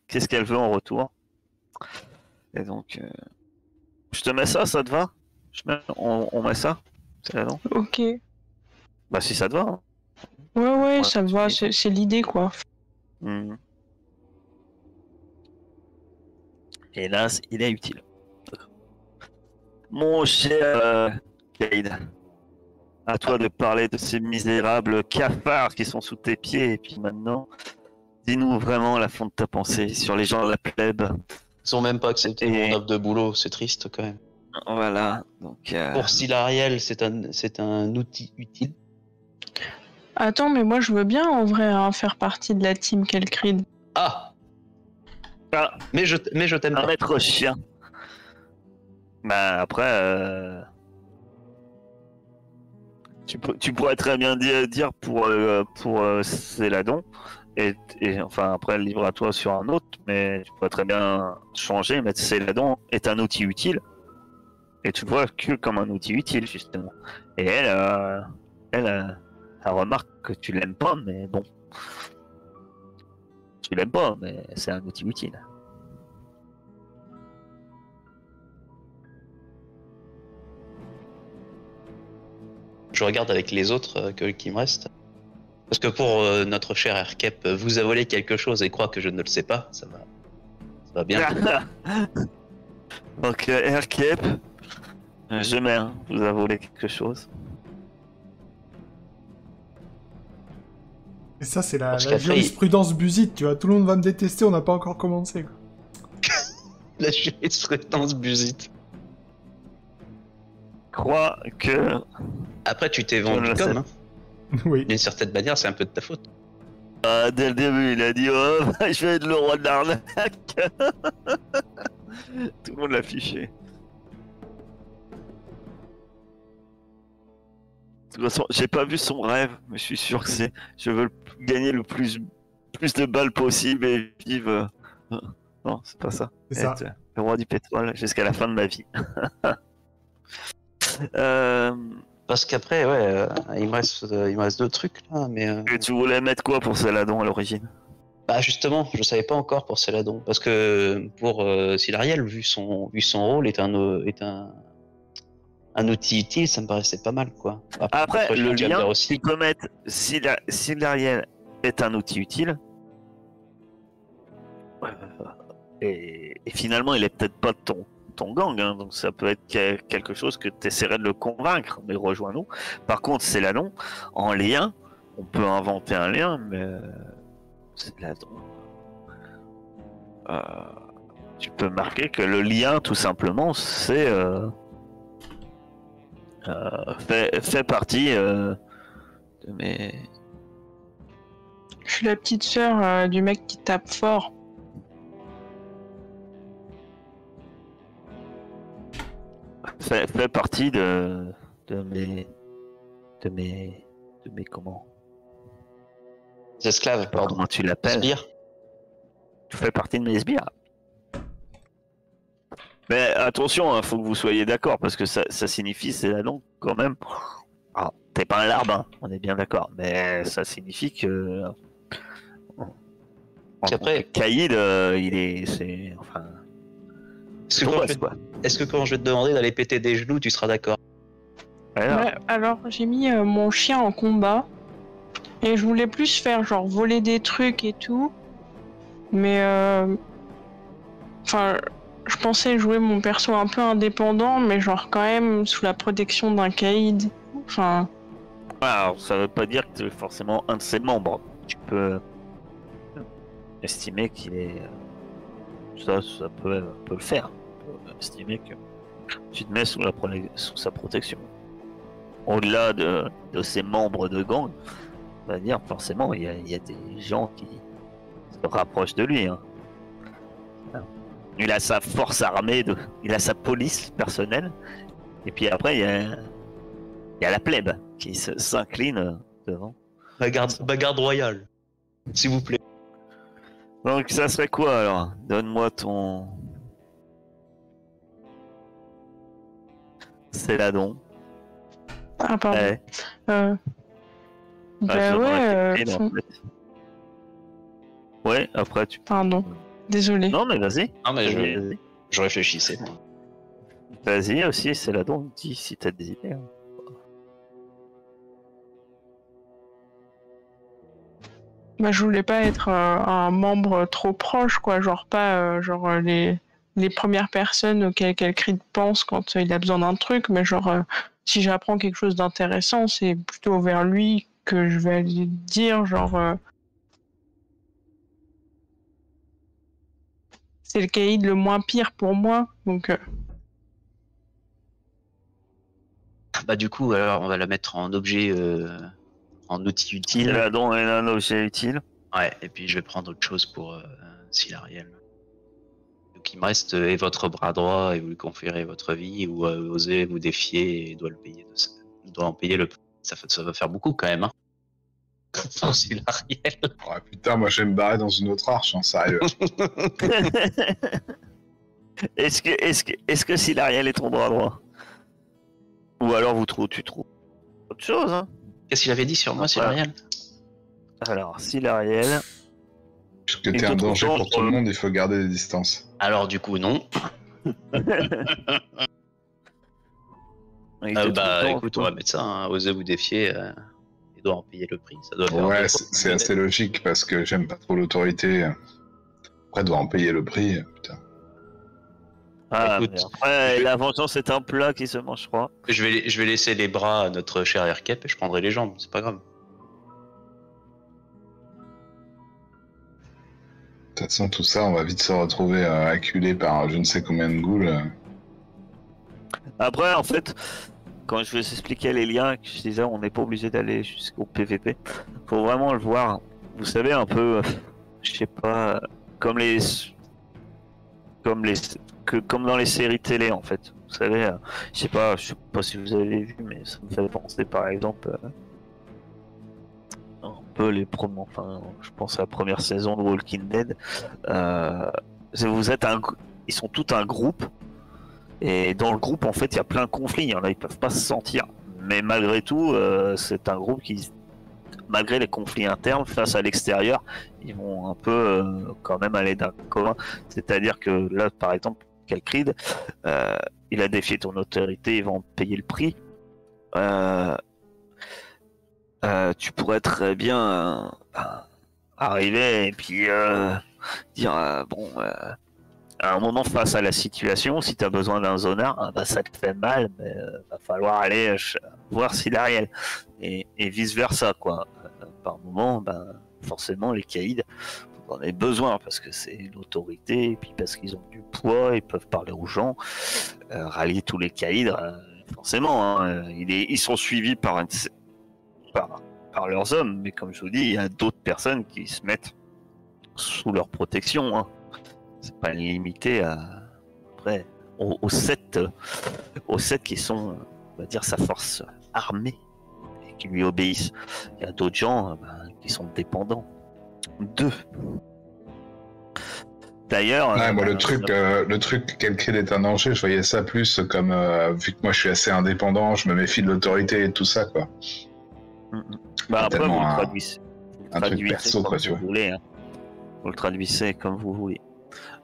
Qu'est-ce qu'elle veut en retour? Et donc, je te mets ça te va? On met ça? C'est là, non? Ok. Bah si ça te va. Hein. Ouais, ça me va, c'est l'idée quoi. Mmh. Hélas, il est utile. Mon cher Cade, à toi de parler de ces misérables cafards qui sont sous tes pieds. Et puis maintenant, dis-nous vraiment la fond de ta pensée sur les gens de la plèbe. Ils ont même pas accepté mon offre de boulot, c'est triste quand même. Voilà, donc... Pour Silariel, c'est un outil utile. Attends, mais moi je veux bien en vrai faire partie de la team Kelcrid. Ah, mais je t'aime un pas. maître chien. Bah après... Tu pourrais très bien dire pour Céladon, et enfin après le livre à toi sur un autre, mais tu pourrais très bien changer, mettre Céladon est un outil utile, et tu le vois que comme un outil utile justement. Et elle remarque que tu l'aimes pas, mais bon, tu l'aimes pas, mais c'est un outil utile. Je regarde avec les autres qui me restent. Parce que pour notre cher Aircap, vous a volé quelque chose et croit que je ne le sais pas, ça va bien. Donc Aircap, jamais vous a volé quelque chose. Et ça, c'est la jurisprudence Busit, tu vois. Tout le monde va me détester, on n'a pas encore commencé. Quoi. La jurisprudence Busit. Crois que... Après, tu t'es vendu comme, hein. Oui. D'une certaine manière, c'est un peu de ta faute. Dès le début, il a dit oh, je vais être le roi de l'arnaque. Tout le monde l'a fiché. De toute façon, j'ai pas vu son rêve, mais je suis sûr que c'est. Je veux gagner le plus de balles possible et vivre. Non, c'est pas ça. C'est ça. Être le roi du pétrole jusqu'à la fin de ma vie. Parce qu'après, ouais, il me reste deux trucs là, mais. Et tu voulais mettre quoi pour Céladon à l'origine? Bah justement, je savais pas encore pour Céladon, parce que pour Silariel, vu son rôle, est un outil utile, ça me paraissait pas mal, quoi. Après le lien qu'il peut mettre, Silariel est un outil utile, et finalement, il est peut-être pas de ton gang, hein, donc ça peut être quelque chose que tu essaierais de le convaincre, mais rejoins-nous. Par contre, Céladon, en lien, on peut inventer un lien, mais Céladon, tu peux marquer que le lien, tout simplement, c'est fait partie de mes... Je suis la petite sœur du mec qui tape fort. Fait partie de mes comment? Les esclaves, pardon. Comment tu l'appelles? Sbires. Tu fais partie de mes sbires. Mais attention, faut que vous soyez d'accord, parce que ça signifie, c'est là donc quand même. Ah, t'es pas un larbin, on est bien d'accord, mais ça signifie que. Après, Caïd, c'est enfin. Est-ce que quand je vais te demander d'aller péter des genoux, tu seras d'accord? Alors, j'ai mis mon chien en combat. Et je voulais plus faire genre voler des trucs et tout. Mais enfin, je pensais jouer mon perso un peu indépendant, mais genre quand même sous la protection d'un caïd. Enfin. Alors, ça veut pas dire que tu es forcément un de ses membres. Tu peux estimer qu'il est. Ça peut le faire. On peut estimer que tu te mets sous sa protection. Au-delà de ses membres de gang, on va dire forcément, il y a des gens qui se rapprochent de lui. Hein. Il a sa force armée, il a sa police personnelle, et puis après il y a la plèbe qui s'incline devant. La garde royale, s'il vous plaît. Donc ça serait quoi alors? Donne-moi ton... Céladon. Ah pardon. Ouais. Ouais, après tu... Pardon. Désolé. Non mais vas-y. Non mais je réfléchissais. Vas-y aussi, Céladon, dis si t'as des idées. Bah, je voulais pas être un membre trop proche, quoi. Genre pas les premières personnes auxquelles Calcrid pense quand il a besoin d'un truc, mais genre si j'apprends quelque chose d'intéressant, c'est plutôt vers lui que je vais aller dire, genre c'est le caïd le moins pire pour moi, donc. Bah du coup, alors on va la mettre en objet. En outil utile. Céladon est un objet utile. Ouais, et puis je vais prendre autre chose pour Silariel. Donc il me reste et votre bras droit et vous lui conférez votre vie ou osez vous défier et doit en payer le prix. Ça va faire beaucoup quand même. Hein. Pour Silariel. Oh putain, moi je vais me barrer dans une autre arche, hein, sérieux. Est-ce que Silariel est ton bras droit? Ou alors tu trouves autre chose, hein? Qu'est-ce qu'il avait dit sur moi, Silariel? Alors, Silariel... Puisque t'es un danger pour tout le monde, il faut garder des distances. Alors du coup, non. Écoute, on va mettre ça, hein. Osez vous défier et doit en payer le prix. Ça doit faire ouais, c'est assez logique parce que j'aime pas trop l'autorité. Après, doit en payer le prix, putain. Ah, écoute, après, la vengeance est un plat qui se mange froid. Je vais laisser les bras à notre cher Aircap et je prendrai les jambes, c'est pas grave. De toute façon, tout ça, on va vite se retrouver acculé par je ne sais combien de ghouls. Après, en fait, quand je vous expliquais les liens, je disais on n'est pas obligé d'aller jusqu'au PVP. Faut vraiment le voir. Vous savez, un peu, je sais pas, comme dans les séries télé en fait. Vous savez, je sais pas si vous avez vu, mais ça me fait penser par exemple un peu les promos. Enfin, je pense à la première saison de Walking Dead. Ils sont tout un groupe, et dans le groupe en fait il y a plein de conflits. Il y en a, ils peuvent pas se sentir, mais malgré tout, c'est un groupe qui, malgré les conflits internes face à l'extérieur, ils vont un peu quand même aller d'un commun. C'est-à-dire que là, par exemple, Calcrid, il a défié ton autorité, ils vont payer le prix. Tu pourrais très bien arriver et puis dire à un moment face à la situation, si tu as besoin d'un zonard, bah, ça te fait mal, mais va falloir aller voir Silariel et vice versa quoi. Par moment, ben forcément les caïds en ont besoin parce que c'est l'autorité et puis parce qu'ils ont du poids, ils peuvent parler aux gens, rallier tous les caïds. Forcément, hein, ils sont suivis par leurs hommes, mais comme je vous dis, il y a d'autres personnes qui se mettent sous leur protection. Hein. C'est pas limité aux 7 qui sont, on va dire, sa force armée et qui lui obéissent. Il y a d'autres gens qui sont dépendants d'eux. D'ailleurs, moi le truc Calcrid est un danger, je voyais ça plus comme vu que moi je suis assez indépendant, je me méfie de l'autorité et tout ça quoi. Après vous le traduisez. Un truc perso quoi, tu vois. Voulez, hein. Vous le traduisez comme vous voulez.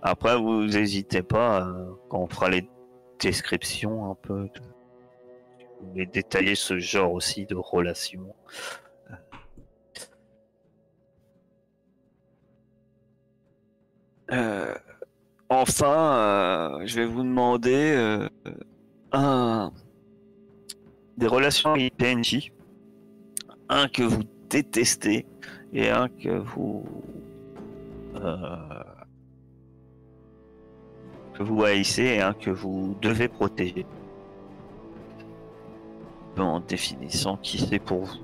Après, vous n'hésitez pas, quand on fera les descriptions un peu voulez détailler ce genre aussi de relation. Enfin, je vais vous demander des relations avec PNJ. Un que vous détestez et un que vous haïssez et un que vous devez protéger. En définissant qui c'est pour vous.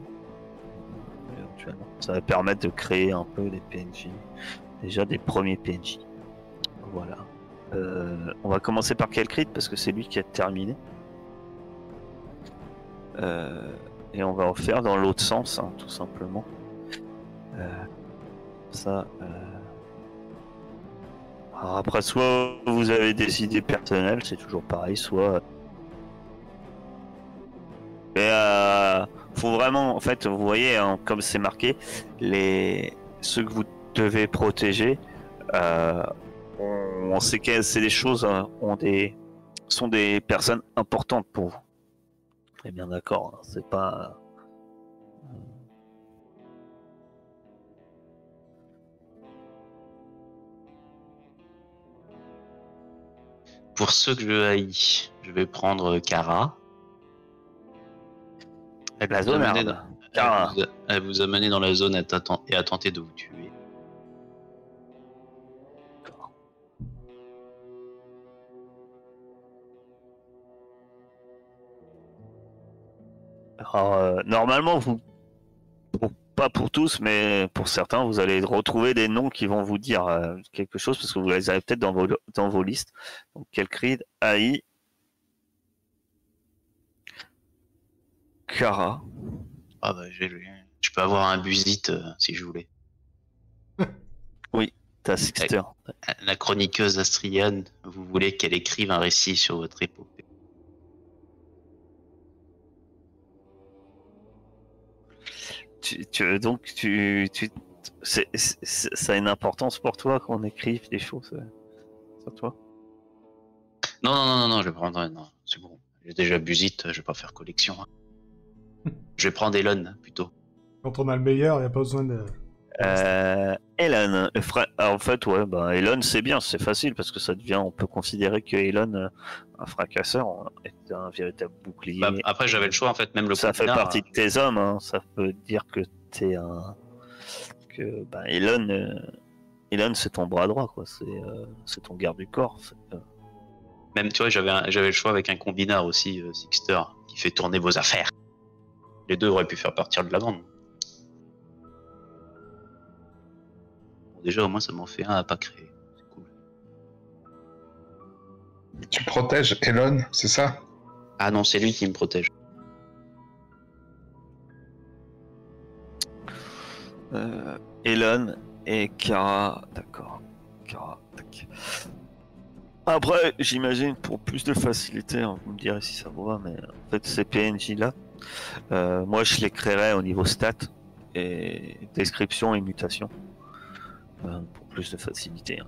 Éventuellement. Ça va permettre de créer un peu des PNJ. Déjà des premiers PNJ. Voilà. On va commencer par Kelkrit parce que c'est lui qui a terminé. Et on va en faire dans l'autre sens, hein, tout simplement. Alors après, soit vous avez des idées personnelles, c'est toujours pareil, soit... Mais faut vraiment, en fait, vous voyez, hein, comme c'est marqué, ceux que vous devez protéger, on sait que c'est des choses, sont des personnes importantes pour vous. Très bien d'accord, hein, c'est pas... Pour ceux que je haïs, je vais prendre Kara. Elle vous a mené dans la zone et a tenté de vous tuer. Alors, normalement, pas pour tous, mais pour certains, vous allez retrouver des noms qui vont vous dire quelque chose, parce que vous les avez peut-être dans vos listes. Donc, Kelkrit, AI, Kara. Ah bah, je peux avoir un Busit si je voulais. Oui, t'as Sixter. La chroniqueuse astrienne, vous voulez qu'elle écrive un récit sur votre épopée. Ça a une importance pour toi qu'on écrive des choses sur toi? Non, je vais prendre... Non, c'est bon. J'ai déjà Busit, je vais pas faire collection. Hein. Je vais prendre Elon, plutôt. Quand on a le meilleur, il n'y a pas besoin de... Elon, en fait, ouais, bah, Elon c'est bien, c'est facile parce que ça devient, on peut considérer que Elon, un fracasseur, est un véritable bouclier. Bah, après, j'avais le choix en fait, même le. Ça fait partie de tes hommes, hein. Ça peut dire que t'es Elon, c'est ton bras droit, quoi. C'est ton garde du corps. Même, tu vois, j'avais le choix avec un combinard aussi, Sixter, qui fait tourner vos affaires. Les deux auraient pu faire partir de la bande. Bon, déjà, au moins, ça m'en fait un à pas créer. C'est cool. Tu protèges Elon, c'est ça? Ah non, c'est lui qui me protège. Elon et Kara, d'accord. Kara, tac. Après, j'imagine pour plus de facilité, hein, vous me direz si ça vous va, mais en fait ces PNJ là, moi je les créerais au niveau stats et description et mutation pour plus de facilité. Hein,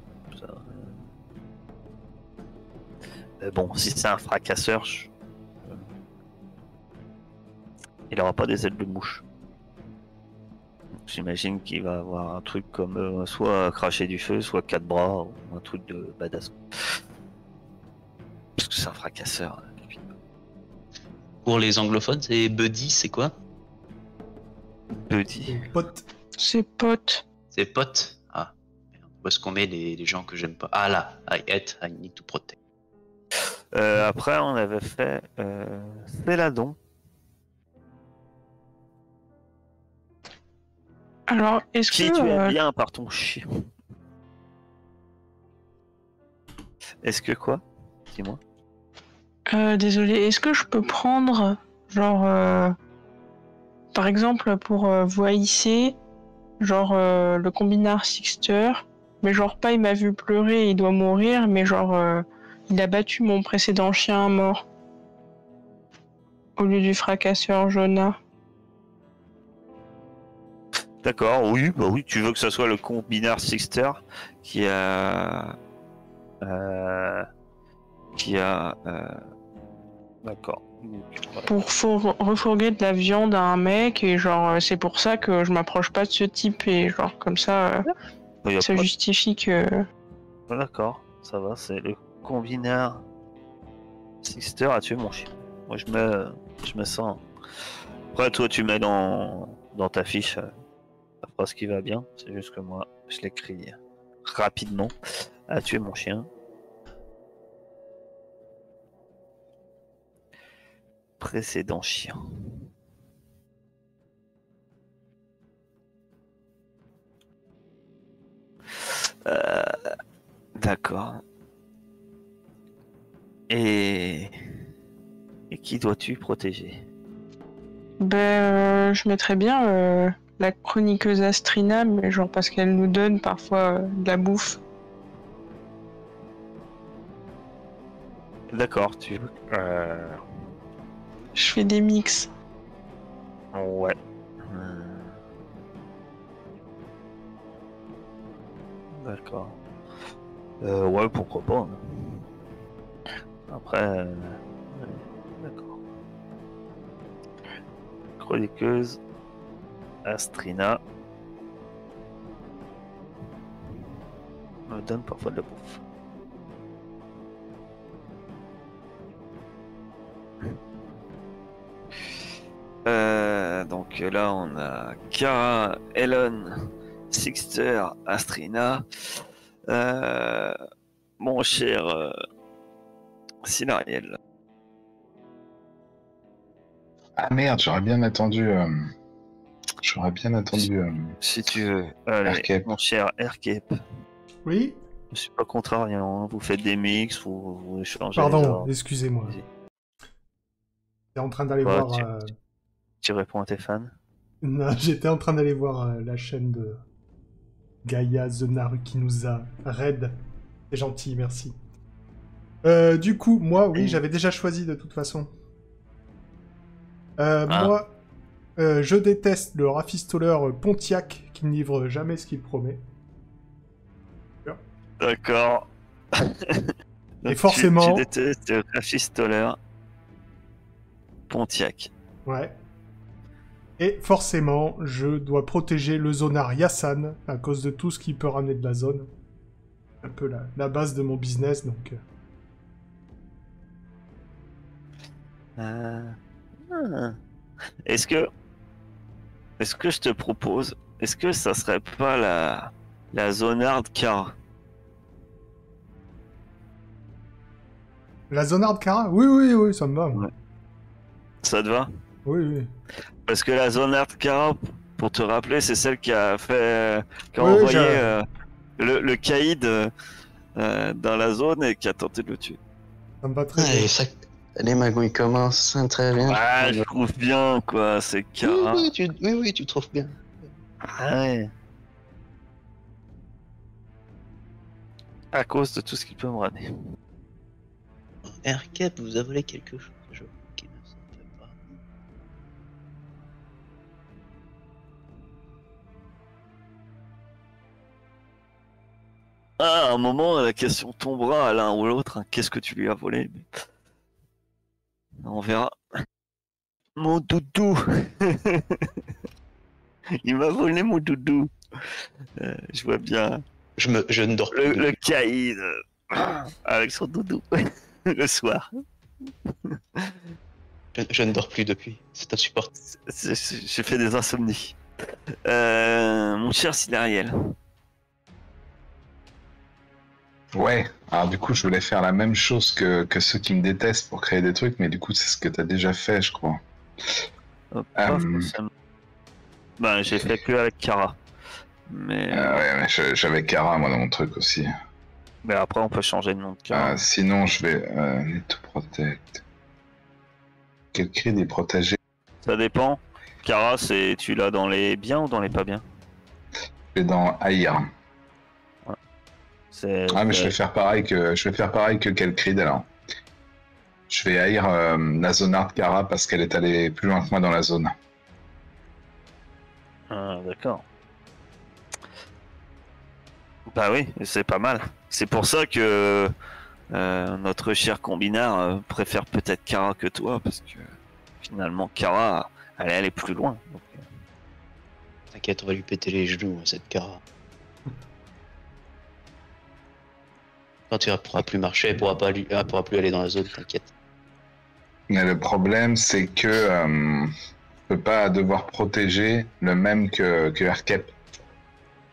bon, si c'est un fracasseur, il aura pas des ailes de mouche. J'imagine qu'il va avoir un truc comme soit cracher du feu, soit 4 bras, ou un truc de badass. Parce que c'est un fracasseur. Pour les anglophones, c'est Buddy, c'est quoi? Buddy. Pote. C'est pote. C'est pote. Ah. Où est-ce qu'on met les gens que j'aime pas? Ah là, I need to protect. Après, on avait fait Céladon. Alors, est-ce Qui que... tu aimes bien par ton chien? Est-ce que quoi? Dis-moi. Désolé, est-ce que je peux prendre, genre, par exemple, pour vous haïsser, genre le combinard Sixter, mais genre pas il m'a vu pleurer, il doit mourir, mais genre il a battu mon précédent chien à mort. Au lieu du fracasseur Jonah. D'accord, oui, bah oui, tu veux que ce soit le combinard Sixter qui a D'accord. Pour refourguer de la viande à un mec, et genre, c'est pour ça que je m'approche pas de ce type, et genre, comme ça, ça justifie que... D'accord, ça va, c'est le combineur Sister a tué mon chien. Moi, je mets ça. Après, toi, tu mets dans ta fiche la phrase qui va bien. C'est juste que moi, je l'écris rapidement. A tué mon chien. Précédent chien. D'accord. Et qui dois-tu protéger? Je mettrais bien la chroniqueuse Astrina, mais genre parce qu'elle nous donne parfois de la bouffe. D'accord, Je fais des mix. Ouais. D'accord. Ouais, pourquoi pas. Hein. Après, ouais, d'accord. Chroniqueuse Astrina me donne parfois de la bouffe. Donc là, on a Kara, Helen, Sixter, Astrina. Mon cher Silariel. Ah merde, j'aurais bien attendu. Si tu veux. Allez, Erkep. mon cher Erkep. Oui. Je suis pas contrariant. Hein. Vous faites des mix, vous échangez. Pardon, excusez-moi. J'étais en train d'aller voir. Tu réponds à tes fans? Non, j'étais en train d'aller voir la chaîne de Gaia The Narukinusa Red. C'est gentil, merci. Du coup, moi, oui, j'avais déjà choisi de toute façon. Moi, je déteste le rafistoleur Pontiac qui ne livre jamais ce qu'il promet. D'accord. Et forcément... Tu détestes le rafistoleur Pontiac. Ouais. Et forcément, je dois protéger le zonard Yassan à cause de tout ce qui peut ramener de la zone. Un peu la base de mon business, donc... Est-ce que je te propose, est-ce que ça serait pas la zonarde Kara? La zonarde Kara? Oui, ça me va. Ouais. Ça te va? Oui. Parce que la zonarde Kara, pour te rappeler, c'est celle qui a envoyé le caïd dans la zone et qui a tenté de le tuer. Ça me va très bien. Les magouilles commencent très bien. Ah, je trouve bien, quoi, c'est Kara. Oui, tu trouves bien. Ah ouais. À cause de tout ce qu'il peut me ramener. Erkep, vous a volé quelque chose, je vois qui ne s'en fait pas. Ah, à un moment, la question tombera à l'un ou l'autre. Hein. Qu'est-ce que tu lui as volé? On verra. Mon doudou. Il m'a volé mon doudou. Je vois bien. Je ne dors plus. Le caïd avec son doudou le soir. Je ne dors plus depuis. C'est insupportable. J'ai fait des insomnies. Mon cher Silariel. Ouais, alors du coup, je voulais faire la même chose que ceux qui me détestent pour créer des trucs, mais du coup, c'est ce que t'as déjà fait, je crois. Pas forcément. Ben, j'ai fait que avec Kara. Mais j'avais Kara, moi, dans mon truc aussi. Mais après, on peut changer de nom de Kara. Sinon, je vais... Need to protect. Quel cri des protégés? Ça dépend. Kara, tu l'as dans les biens ou dans les pas bien? Je vais dans Haïr. Mais je vais faire pareil que Kelcrid alors. Je vais haïr la zonarde Kara parce qu'elle est allée plus loin que moi dans la zone. Ah, d'accord. Bah oui, c'est pas mal. C'est pour ça que notre cher combinard préfère peut-être Kara que toi, parce que finalement Kara, elle est allée plus loin. Donc... T'inquiète, on va lui péter les genoux, cette Kara. Quand tu ne pourras plus marcher, elle pourra plus aller dans la zone, t'inquiète. Mais le problème, c'est que je peux pas devoir protéger le même que Erkep.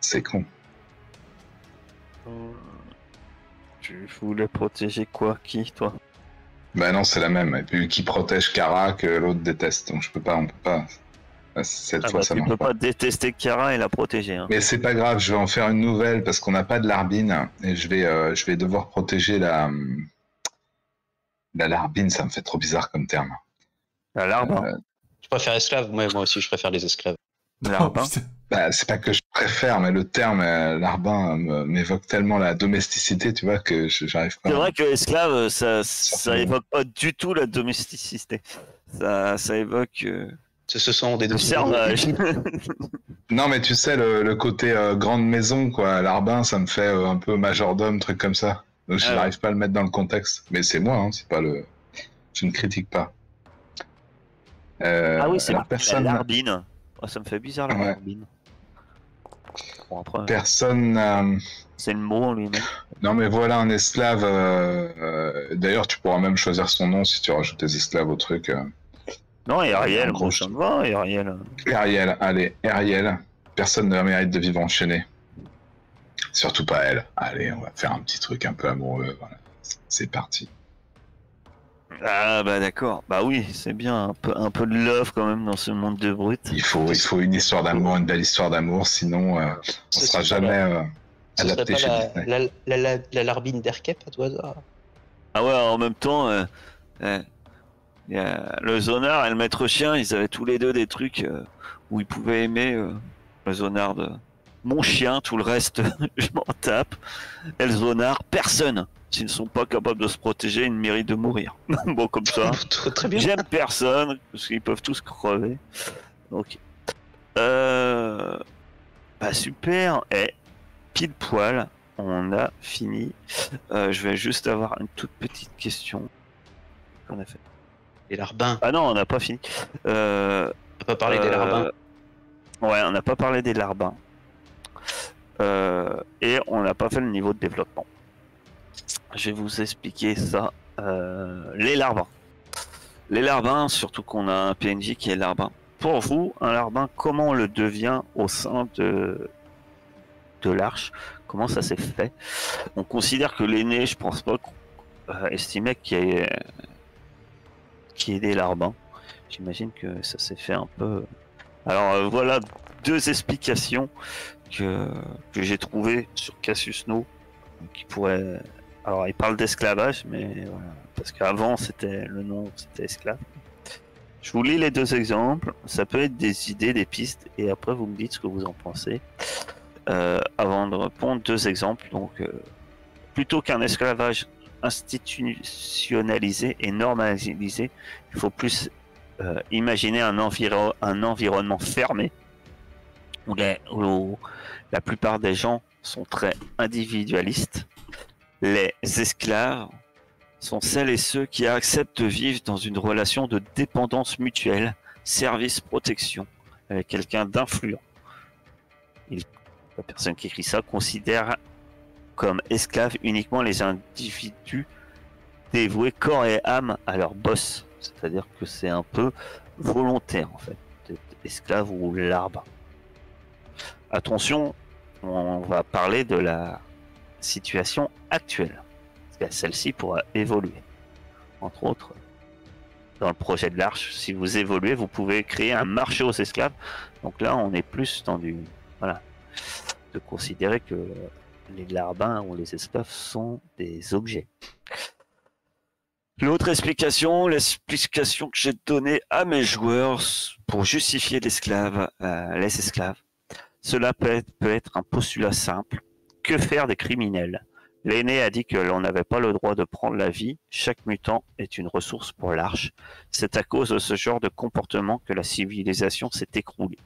C'est con. Tu voulais protéger quoi? Qui, toi? Bah non, c'est la même. Et puis qui protège Kara que l'autre déteste. Donc on peut pas. Cette fois, ça marche pas. Tu peux pas détester Kara et la protéger. Hein. Mais c'est pas grave, je vais en faire une nouvelle parce qu'on n'a pas de larbine et je vais devoir protéger la larbine. Ça me fait trop bizarre comme terme. La larbin. Je préfère esclave. Moi aussi, je préfère les esclaves. Larbin. Bah, c'est pas que je préfère, mais le terme larbin m'évoque tellement la domesticité, tu vois, que j'arrive pas. C'est vrai que esclave, ça évoque pas du tout la domesticité. Ça évoque. Ce sont des servage. Non, mais tu sais, le côté grande maison, quoi. Larbin, ça me fait un peu majordome, truc comme ça. Donc je n'arrive pas à le mettre dans le contexte. Mais c'est moi, hein, c'est pas le. Je ne critique pas. Ah oui, c'est la larbine. Oh, ça me fait bizarre la larbine. Bon, après, personne. C'est le mot lui-même. Non, mais voilà un esclave. D'ailleurs, tu pourras même choisir son nom si tu rajoutes des esclaves au truc. Non, Ariel, gros, ça me va, Ariel. Ariel, allez, Ariel. Personne ne mérite de vivre enchaîné. Surtout pas elle. Allez, on va faire un petit truc un peu amoureux. Voilà. C'est parti. Ah bah d'accord. Bah oui, c'est bien. Un peu de love quand même dans ce monde de brut. Il faut une histoire d'amour, une belle histoire d'amour. Sinon, on sera jamais adapté chez Disney. La larbine d'Erkep, à tout hasard. Ah ouais, en même temps... Il y a le Zonard et le maître chien, ils avaient tous les deux des trucs où ils pouvaient aimer le Zonard de mon chien, tout le reste je m'en tape. Et le Zonard, personne. S'ils ne sont pas capables de se protéger, ils méritent de mourir. Bon, comme ça. Très bien. J'aime personne, parce qu'ils peuvent tous crever. Ok. Bah super. Et pile poil, on a fini. Je vais juste avoir une toute petite question. Qu'on a fait. Les larbins. Ah non, on n'a pas fini. On n'a pas parlé des larbins. Ouais, on n'a pas parlé des larbins. Et on n'a pas fait le niveau de développement. Je vais vous expliquer ça. Les larbins. Les larbins, surtout qu'on a un PNJ qui est larbin. Pour vous, un larbin, comment on le devient au sein de l'Arche? Comment ça s'est fait? On considère que l'aîné, je pense pas qu'on estimait qu'il y ait des larbins. J'imagine que ça s'est fait un peu. Alors voilà deux explications que j'ai trouvées sur Cassius No qui pourraient. Alors il parle d'esclavage, mais voilà, parce qu'avant le nom c'était esclave. Je vous lis les deux exemples. Ça peut être des idées, des pistes, et après vous me dites ce que vous en pensez. Avant de répondre, deux exemples. Donc plutôt qu'un esclavage institutionnalisé et normalisé, il faut plus imaginer un environnement fermé où la plupart des gens sont très individualistes. Les esclaves sont celles et ceux qui acceptent de vivre dans une relation de dépendance mutuelle, service, protection, avec quelqu'un d'influent. La personne qui écrit ça considère comme esclaves uniquement les individus dévoués corps et âme à leur boss. C'est-à-dire que c'est un peu volontaire en fait, d'être esclave ou larbin. Attention, on va parler de la situation actuelle. Parce que celle-ci pourra évoluer. Entre autres, dans le projet de l'Arche, si vous évoluez, vous pouvez créer un marché aux esclaves. Donc là, on est plus dans du... Voilà. De considérer que les larbins ou les esclaves sont des objets. L'autre explication, l'explication que j'ai donnée à mes joueurs pour justifier les esclaves, cela peut être un postulat simple. Que faire des criminels? L'aîné a dit que l'on n'avait pas le droit de prendre la vie. Chaque mutant est une ressource pour l'Arche. C'est à cause de ce genre de comportement que la civilisation s'est écroulée.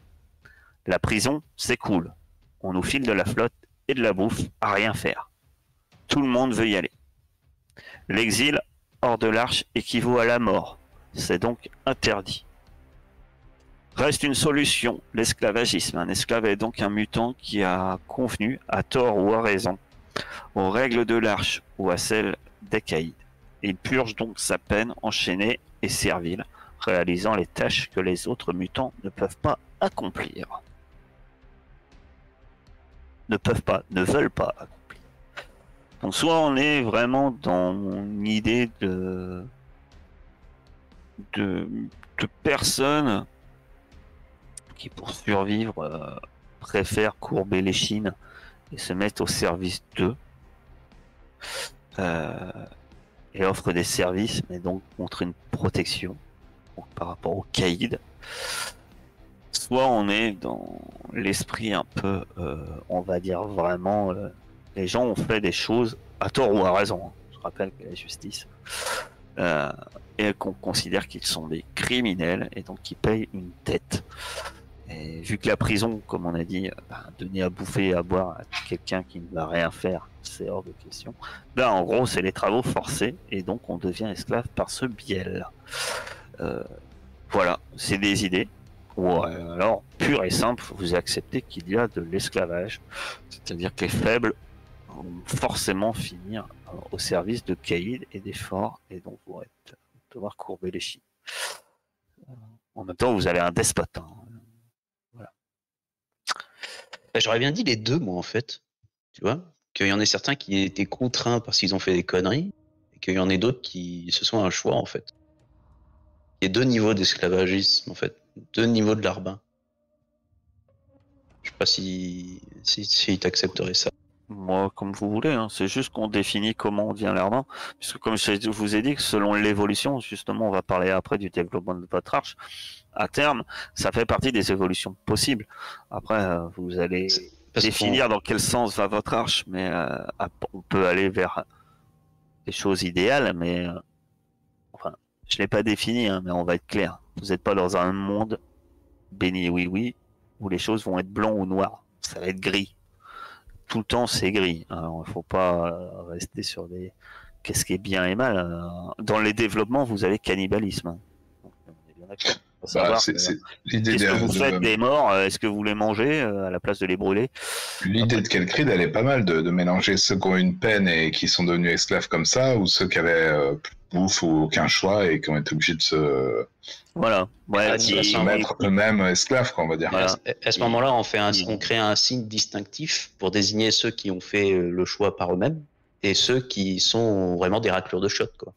La prison, c'est cool. On nous file de la flotte et de la bouffe à rien faire. Tout le monde veut y aller. L'exil hors de l'Arche équivaut à la mort. C'est donc interdit. Reste une solution, l'esclavagisme. Un esclave est donc un mutant qui a convenu, à tort ou à raison, aux règles de l'Arche ou à celles des caïds. Il purge donc sa peine enchaînée et servile, réalisant les tâches que les autres mutants ne peuvent pas accomplir. Ne veulent pas accomplir. Donc soit on est vraiment dans une idée de personnes qui pour survivre préfèrent courber les chines et se mettent au service d'eux et offrent des services mais donc contre une protection donc, par rapport aux caïds. Soit on est dans l'esprit un peu on va dire vraiment les gens ont fait des choses à tort ou à raison, hein. Je rappelle que la justice et qu'on considère qu'ils sont des criminels et donc qu'ils payent une dette. Et vu que la prison, comme on a dit, donner à bouffer et à boire à quelqu'un qui ne va rien faire, c'est hors de question. Là, en gros, c'est les travaux forcés et donc on devient esclave par ce biais-là. Voilà, c'est des idées. Ou alors, pur et simple, vous acceptez qu'il y a de l'esclavage, c'est-à-dire que les faibles vont forcément finir au service de caïds et des forts et donc vous devoir courber les chines. En même temps, vous avez un despote. Hein. Voilà. J'aurais bien dit les deux, moi, en fait. Tu vois, qu'il y en ait certains qui étaient contraints parce qu'ils ont fait des conneries, et qu'il y en ait d'autres qui se sont un choix, en fait. Il y a deux niveaux d'esclavagisme, en fait. Deux niveaux de larbin. Je sais pas si t'accepterais ça. Moi, comme vous voulez, hein. C'est juste qu'on définit comment on devient larbin. Puisque comme je vous ai dit, que selon l'évolution, justement, on va parler après du développement de votre arche, à terme, ça fait partie des évolutions possibles. Après, vous allez définir dans quel sens va votre arche, mais on peut aller vers des choses idéales, mais enfin, je ne l'ai pas défini, hein, mais on va être clair. Vous n'êtes pas dans un monde béni oui, où les choses vont être blanc ou noir. Ça va être gris. Tout le temps, c'est gris. Alors, il ne faut pas rester sur des... Qu'est-ce qui est bien et mal. Dans les développements, vous avez cannibalisme. Donc, on est bien d'accord. C'est l'idée qu'est-ce que vous faites des morts? Est-ce que vous les mangez à la place de les brûler? L'idée de Kelkrid, elle est pas mal de mélanger ceux qui ont une peine et qui sont devenus esclaves comme ça, ou ceux qui avaient plus de bouffe ou aucun choix et qui ont été obligés de se... Voilà. Ouais, mettre eux-mêmes esclaves, quoi, on va dire. Voilà. À ce moment-là, on crée un signe distinctif pour désigner ceux qui ont fait le choix par eux-mêmes et ceux qui sont vraiment des raclures de shot, quoi.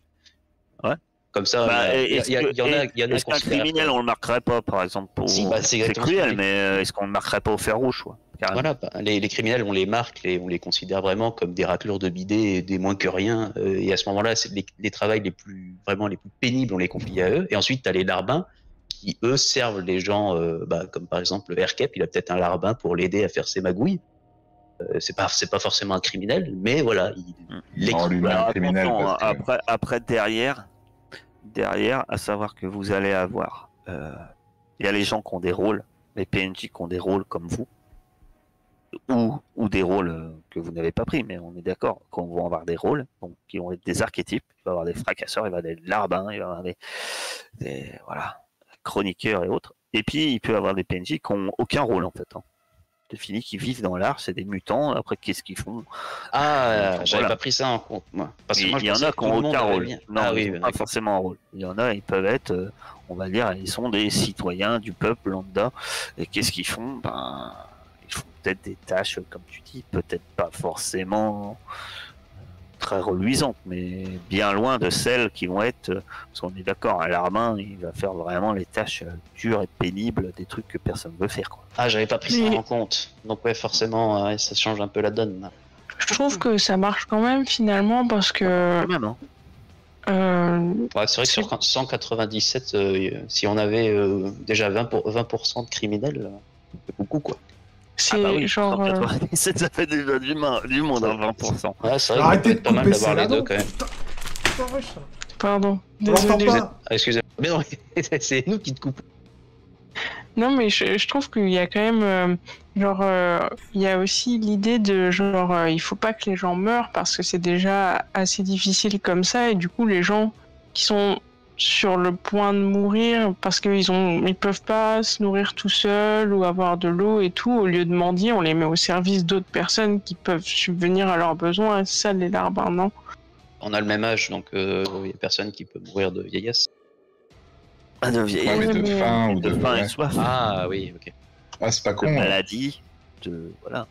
Ouais. Comme ça, il y en a est-ce qu'un criminel, on le marquerait pas, par exemple, pour... c'est cruel, mais est-ce qu'on le marquerait pas au fer rouge, quoi, voilà, les criminels, on les marque, on les considère vraiment comme des raclures de bidet, des moins que rien. Et à ce moment-là, c'est les travails les plus pénibles, on les confie à eux. Et ensuite, tu as les larbins qui, eux, servent les gens, comme par exemple Aircap, il a peut-être un larbin pour l'aider à faire ses magouilles. C'est pas forcément un criminel, mais voilà, il est lui-même criminel. Après derrière, à savoir que vous allez avoir, il y a les gens qui ont des rôles, les PNJ qui ont des rôles comme vous, ou des rôles que vous n'avez pas pris, mais on est d'accord qu'on va avoir des rôles, donc qui vont être des archétypes. Il va y avoir des fracasseurs, il va y avoir des larbins, il va y avoir des chroniqueurs et autres. Et puis il peut y avoir des PNJ qui n'ont aucun rôle en fait. Hein. Défini, qui vivent dans l'art, c'est des mutants. Après, qu'est-ce qu'ils font? J'avais pas pris ça en compte, moi. Parce que moi, il y en a qui n'ont aucun rôle. Non, ils pas forcément un rôle. Il y en a, ils peuvent être, on va dire, ils sont des citoyens du peuple lambda. Et qu'est-ce qu'ils font? Ils font peut-être des tâches, comme tu dis, peut-être pas forcément très reluisantes, mais bien loin de celles qui vont être, parce qu'on est d'accord, un larbin, il va faire vraiment les tâches dures et pénibles, des trucs que personne ne veut faire, quoi. J'avais pas pris ça en compte. Donc ouais, forcément, ça change un peu la donne. Je trouve que ça marche quand même finalement parce que. Même, hein. C'est vrai que sur 197, si on avait déjà 20% de criminels, c'est beaucoup, quoi. C'est genre. 197, ça fait déjà du monde à 20%. Ouais, c'est vrai Arrêtez que de pas mal couper, d'avoir c'est là les deux donc. quand même. Putain, Pardon. on l'entend Désolé. pas. Excusez-moi. Mais non, c'est nous qui te coupons. Non, mais je trouve qu'il y a quand même, il y a aussi l'idée de il faut pas que les gens meurent parce que c'est déjà assez difficile comme ça et du coup les gens qui sont sur le point de mourir parce ils peuvent pas se nourrir tout seuls ou avoir de l'eau et tout, au lieu de mendier, on les met au service d'autres personnes qui peuvent subvenir à leurs besoins. C'est ça les larbins, non? On a le même âge, donc il y a personne qui peut mourir de vieillesse. Pas de Non, vieillesse, mais de faim ou de de. faim et Ouais. soif, Ah oui, ok. Ah, c'est pas de con. Hein. maladie, voilà.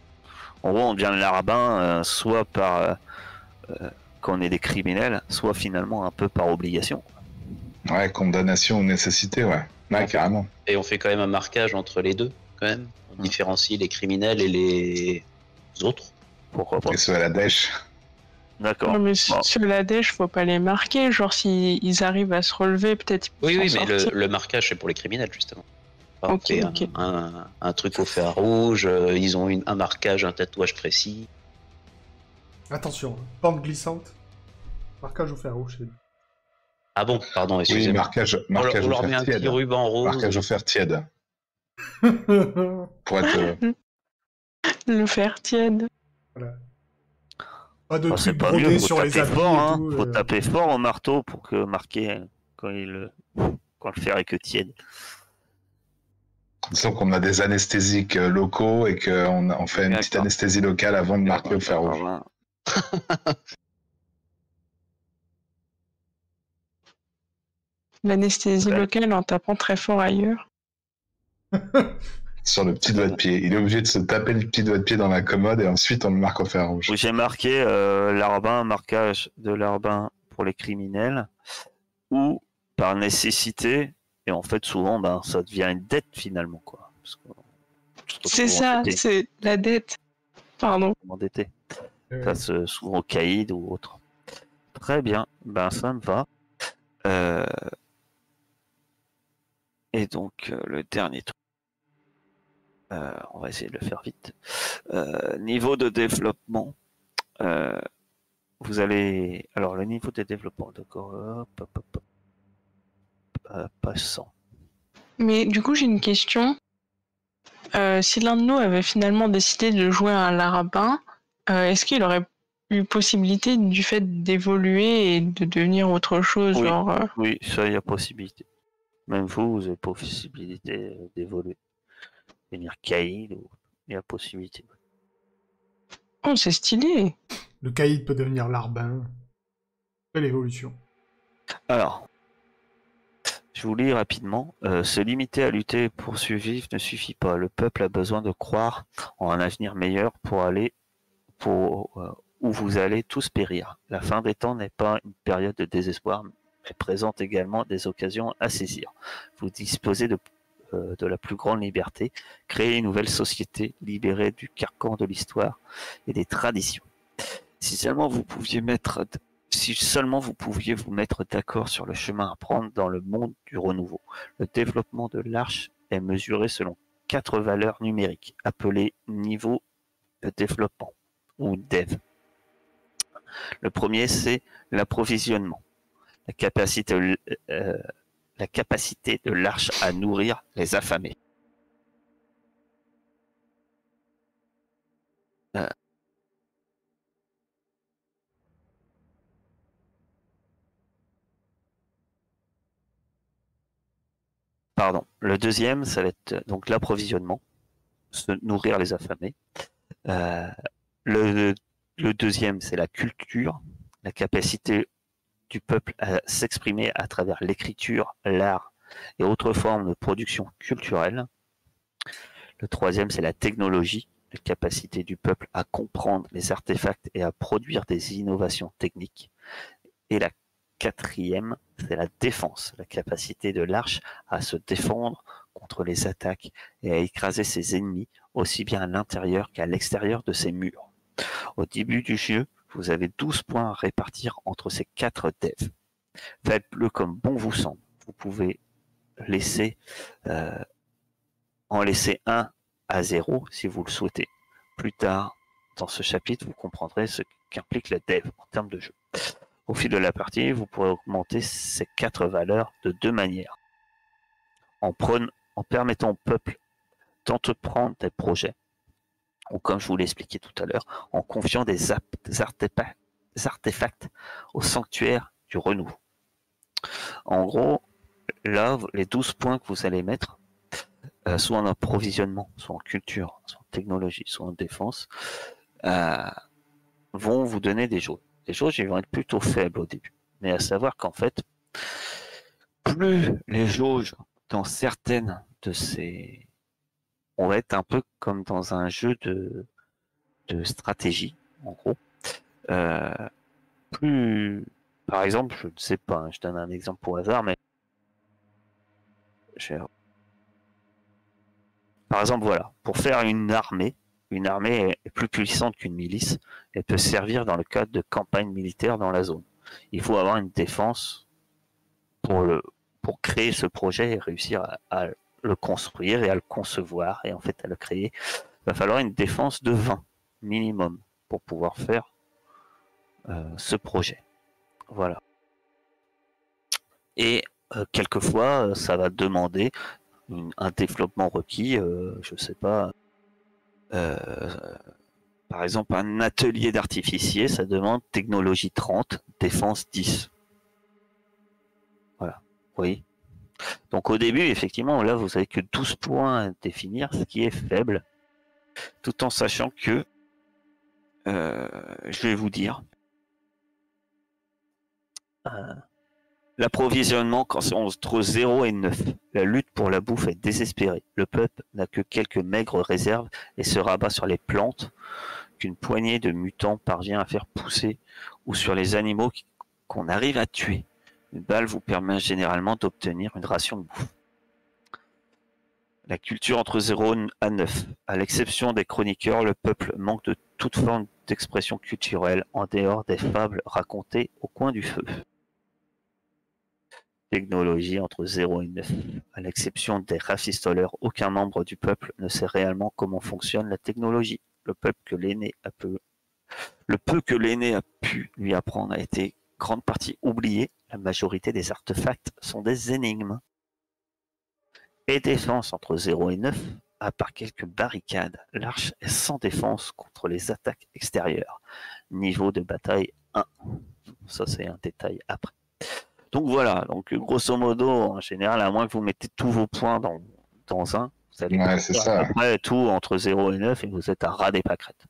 En gros, on devient larbin soit par quand on est des criminels, soit finalement un peu par obligation. Ouais, condamnation ou nécessité, ouais. Ouais, carrément. Et on fait quand même un marquage entre les deux, quand même. On différencie les criminels et les autres. Pourquoi pas? Et ceux à la dèche. D'accord. Non, mais Bon. sur la dèche, faut pas les marquer. Genre, s'ils arrivent à se relever, peut-être ils peuvent Oui, s'en oui, mais sortir. le marquage, c'est pour les criminels, justement. On Ok, fait ok. un truc au fer rouge, ils ont un marquage, un tatouage précis. Attention, pente glissante. Marquage au fer rouge. Ah bon, pardon, Oui, excusez-moi. marquage On au leur met fer un petit tiède. ruban rose. Marquage au fer tiède. Pour être. Le fer tiède. Voilà. Pas de Oh, c'est trucs pas mieux, brodés faut sur les taper habits fort, et hein. tout. Faut taper fort au marteau pour que marquer quand quand le fer est que tiède. Disons qu'on a des anesthésiques locaux et qu'on fait une petite D'accord. anesthésie locale avant de marquer au fer rouge. Voilà. L'anesthésie Ouais. locale en tapant très fort ailleurs. Sur le petit doigt de pied. Il est obligé de se taper le petit doigt de pied dans la commode et ensuite on le marque au fer rouge. Où j'ai marqué marquage de larbin pour les criminels ou par nécessité. Et en fait, souvent, ça devient une dette finalement, quoi. Parce qu'on se retrouve C'est ça, endetté, c'est la dette. Pardon. endetté. Ouais. Face souvent au caïd ou autre. Très bien, ça me va. Et donc, le dernier truc. On va essayer de le faire vite. Niveau de développement. Vous allez. Alors, le niveau de développement, d'accord. Hop. Page 100. Mais du coup, j'ai une question. Si l'un de nous avait finalement décidé de jouer à un larbin, est-ce qu'il aurait eu possibilité du fait d'évoluer et de devenir autre chose, Oui. genre Oui, ça, il y a possibilité. Même vous avez possibilité d'évoluer. Devenir caïd, il y a possibilité. Oh, c'est stylé. Le caïd peut devenir larbin. Quelle évolution. Alors, je vous lis rapidement. Se limiter à lutter pour survivre ne suffit pas. Le peuple a besoin de croire en un avenir meilleur où vous allez tous périr. La fin des temps n'est pas une période de désespoir, mais présente également des occasions à saisir. Vous disposez de la plus grande liberté, créer une nouvelle société libérée du carcan de l'histoire et des traditions. Si seulement vous pouviez vous mettre d'accord sur le chemin à prendre dans le monde du renouveau. Le développement de l'Arche est mesuré selon 4 valeurs numériques, appelées niveau de développement, ou DEV. Le premier, c'est l'approvisionnement, la capacité de l'Arche à nourrir les affamés. Pardon. Le deuxième, ça va être donc l'approvisionnement, se nourrir les affamés. Le deuxième, c'est la culture, la capacité du peuple à s'exprimer à travers l'écriture, l'art et autres formes de production culturelle. Le troisième, c'est la technologie, la capacité du peuple à comprendre les artefacts et à produire des innovations techniques. Et la quatrième, c'est la défense, la capacité de l'Arche à se défendre contre les attaques et à écraser ses ennemis, aussi bien à l'intérieur qu'à l'extérieur de ses murs. Au début du jeu, vous avez 12 points à répartir entre ces 4 devs. Faites-le comme bon vous semble. Vous pouvez en laisser un à 0 si vous le souhaitez. Plus tard, dans ce chapitre, vous comprendrez ce qu'implique le dev en termes de jeu. Au fil de la partie, vous pourrez augmenter ces 4 valeurs de 2 manières. En en permettant au peuple d'entreprendre des projets, ou comme je vous l'ai expliqué tout à l'heure, en confiant des artefacts au sanctuaire du renouveau. En gros, là, les 12 points que vous allez mettre, soit en approvisionnement, soit en culture, soit en technologie, soit en défense, vont vous donner des jauges. Les jauges, ils vont être plutôt faibles au début. Mais à savoir qu'en fait, plus les jauges dans certaines de ces... On va être un peu comme dans un jeu de stratégie, en gros. Plus... Par exemple, je ne sais pas, hein, je donne un exemple au hasard, mais... Par exemple, voilà, pour faire une armée est plus puissante qu'une milice et peut servir dans le cadre de campagnes militaires dans la zone. Il faut avoir une défense pour créer ce projet et réussir à le construire et à le concevoir et en fait à le créer. Il va falloir une défense de 20 minimum pour pouvoir faire ce projet. Voilà. Et quelquefois, ça va demander un développement requis, je sais pas, par exemple un atelier d'artificier, ça demande technologie 30, défense 10. Voilà, vous voyez. Donc au début, effectivement, là, vous avez que 12 points à définir, ce qui est faible, tout en sachant que, je vais vous dire, l'approvisionnement, quand c'est entre 0 et 9, la lutte pour la bouffe est désespérée. Le peuple n'a que quelques maigres réserves et se rabat sur les plantes qu'une poignée de mutants parvient à faire pousser ou sur les animaux qu'on arrive à tuer. Une balle vous permet généralement d'obtenir une ration de bouffe. La culture entre 0 à 9. À l'exception des chroniqueurs, le peuple manque de toute forme d'expression culturelle en dehors des fables racontées au coin du feu. Technologie entre 0 et 9. À l'exception des rafistoleurs, aucun membre du peuple ne sait réellement comment fonctionne la technologie. Le peu que l'aîné a pu lui apprendre a été grande partie oublié. La majorité des artefacts sont des énigmes. Et défense entre 0 et 9, à part quelques barricades, l'arche est sans défense contre les attaques extérieures. Niveau de bataille 1. Ça c'est un détail après. Donc voilà, donc grosso modo, en général, à moins que vous mettez tous vos points dans un, vous allez ça. Après tout entre 0 et 9 et vous êtes à ras des pâquerettes.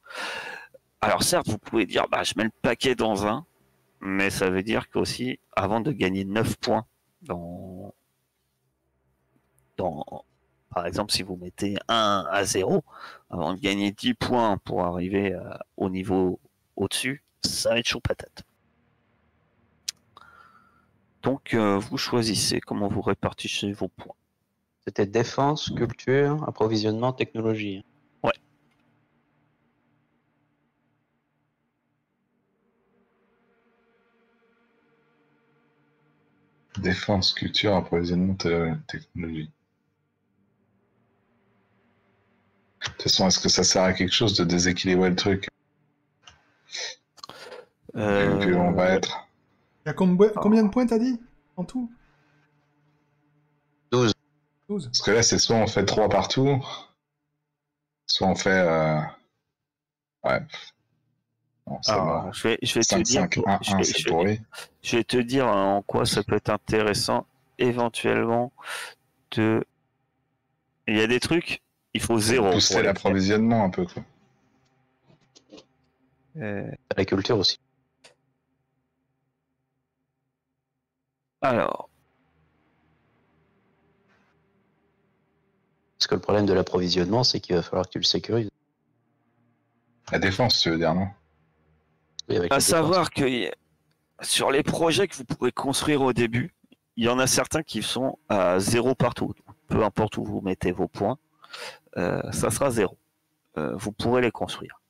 Alors certes, vous pouvez dire, bah, je mets le paquet dans un, mais ça veut dire qu'aussi, avant de gagner 9 points par exemple, si vous mettez 1 à 0, avant de gagner 10 points pour arriver au niveau au-dessus, ça va être chaud patate. Donc, vous choisissez comment vous répartissez vos points. C'était défense, culture, approvisionnement, technologie. Ouais. Défense, culture, approvisionnement, technologie. De toute façon, est-ce que ça sert à quelque chose de déséquilibrer le truc? Vu on va être... Il y a combien de points t'as dit en tout? 12. 12. Parce que là, c'est soit on fait 3 partout, soit on fait... Ouais. Bon, alors, je vais 5, te dire... 5, 1, 1, c'est pourri. Je vais te dire en quoi ça peut être intéressant, éventuellement, de... Il y a des trucs, il faut 0. Pousser l'approvisionnement un peu, quoi. La culture aussi. Alors... Parce que le problème de l'approvisionnement, c'est qu'il va falloir que tu le sécurises. La défense, tu veux dire, non? Oui, avec à savoir que sur les projets que vous pourrez construire au début, il y en a certains qui sont à 0 partout. Peu importe où vous mettez vos points, ça sera 0. Vous pourrez les construire.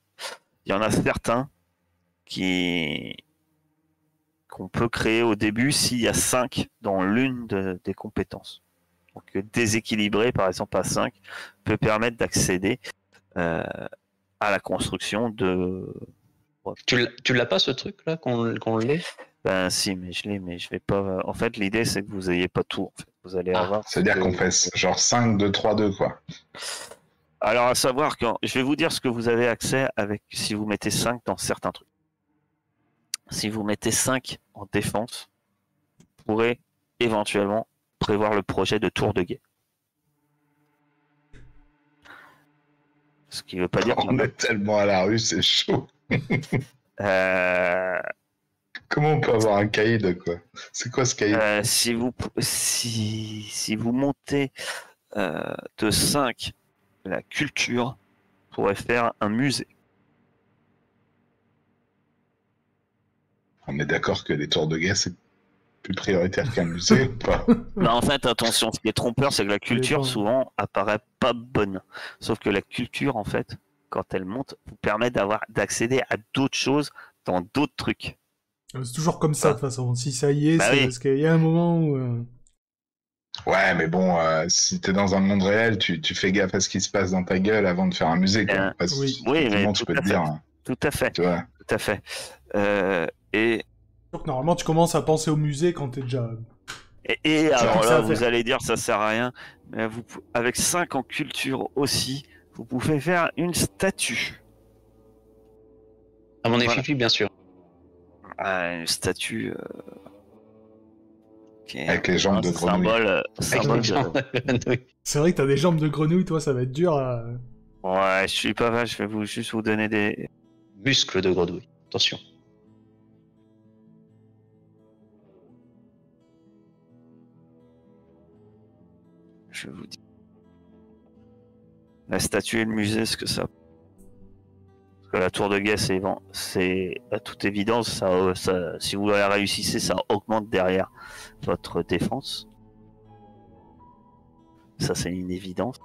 Il y en a certains qu'on peut créer au début s'il y a 5 dans l'une des compétences. Donc déséquilibrer par exemple à 5 peut permettre d'accéder à la construction de... Tu l'as pas ce truc là qu'on l'ait? Ben si, mais je l'ai, mais je vais pas... En fait, l'idée c'est que vous ayez pas tout en fait. Vous allez avoir. C'est-à-dire qu'on fait genre 5, 2, 3, 2, quoi. Alors, à savoir que je vais vous dire ce que vous avez accès avec si vous mettez 5 dans certains trucs. Si vous mettez 5 en défense, vous pourrez éventuellement prévoir le projet de tour de guet. Ce qui ne veut pas dire On est tellement à la rue, c'est chaud. Comment on peut avoir un caïd, quoi? C'est quoi ce caïd? Si vous montez de 5 la culture, vous pourrez faire un musée. On est d'accord que les tours de guet, c'est plus prioritaire qu'un musée ou pas? Bah, en fait, attention, ce qui est trompeur, c'est que la culture, souvent, apparaît pas bonne. Sauf que la culture, en fait, quand elle monte, vous permet d'accéder à d'autres choses dans d'autres trucs. C'est toujours comme ça, de toute façon. Si ça y est, Bah c'est oui. parce qu'il y a un moment où... Ouais, mais bon, si t'es dans un monde réel, tu fais gaffe à ce qui se passe dans ta gueule avant de faire un musée, quoi. Parce que oui. Oui, mais effectivement, tu peux te dire, hein, tout à fait, tu vois. tout à fait. Et Donc, normalement, tu commences à penser au musée quand t'es déjà... alors ça là, à vous faire. allez dire ça sert à rien, mais avec 5 en culture aussi, vous pouvez faire une statue. À mon Voilà. effigie, bien sûr. Une statue qui est Avec les jambes de un grenouille. symbole de... C'est vrai que t'as des jambes de grenouille, toi, ça va être dur à... Ouais, je suis pas mal, je vais juste vous donner des... Muscles de grenouille. Attention. Je vous dis. La statue et le musée, ce que ça... Parce que la tour de guet, c'est à toute évidence, si vous la réussissez, ça augmente derrière votre défense. Ça, c'est une évidence.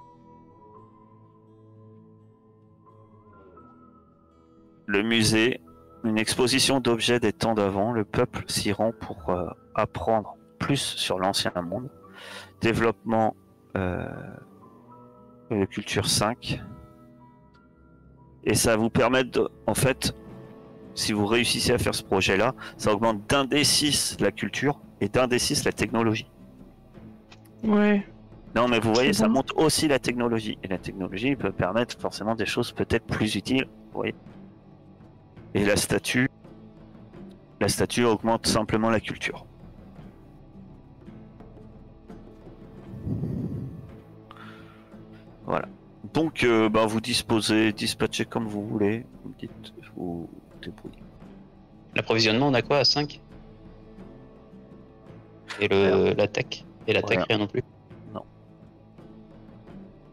Le musée, une exposition d'objets des temps d'avant, le peuple s'y rend pour apprendre plus sur l'ancien monde. Développement de culture 5. Et ça vous permet en fait, si vous réussissez à faire ce projet-là, ça augmente d'un des 6 la culture et d'un des 6 la technologie. Ouais. Non, mais vous voyez, C'est ça bon. monte aussi la technologie. Et la technologie peut permettre forcément des choses peut-être plus utiles. Vous voyez. Et la statue augmente simplement la culture. Voilà. Donc, vous dispatchez comme vous voulez. Vous me dites, vous débrouillez. L'approvisionnement, on a quoi à 5? Et l'attaque? Et l'attaque, Rien. rien non plus?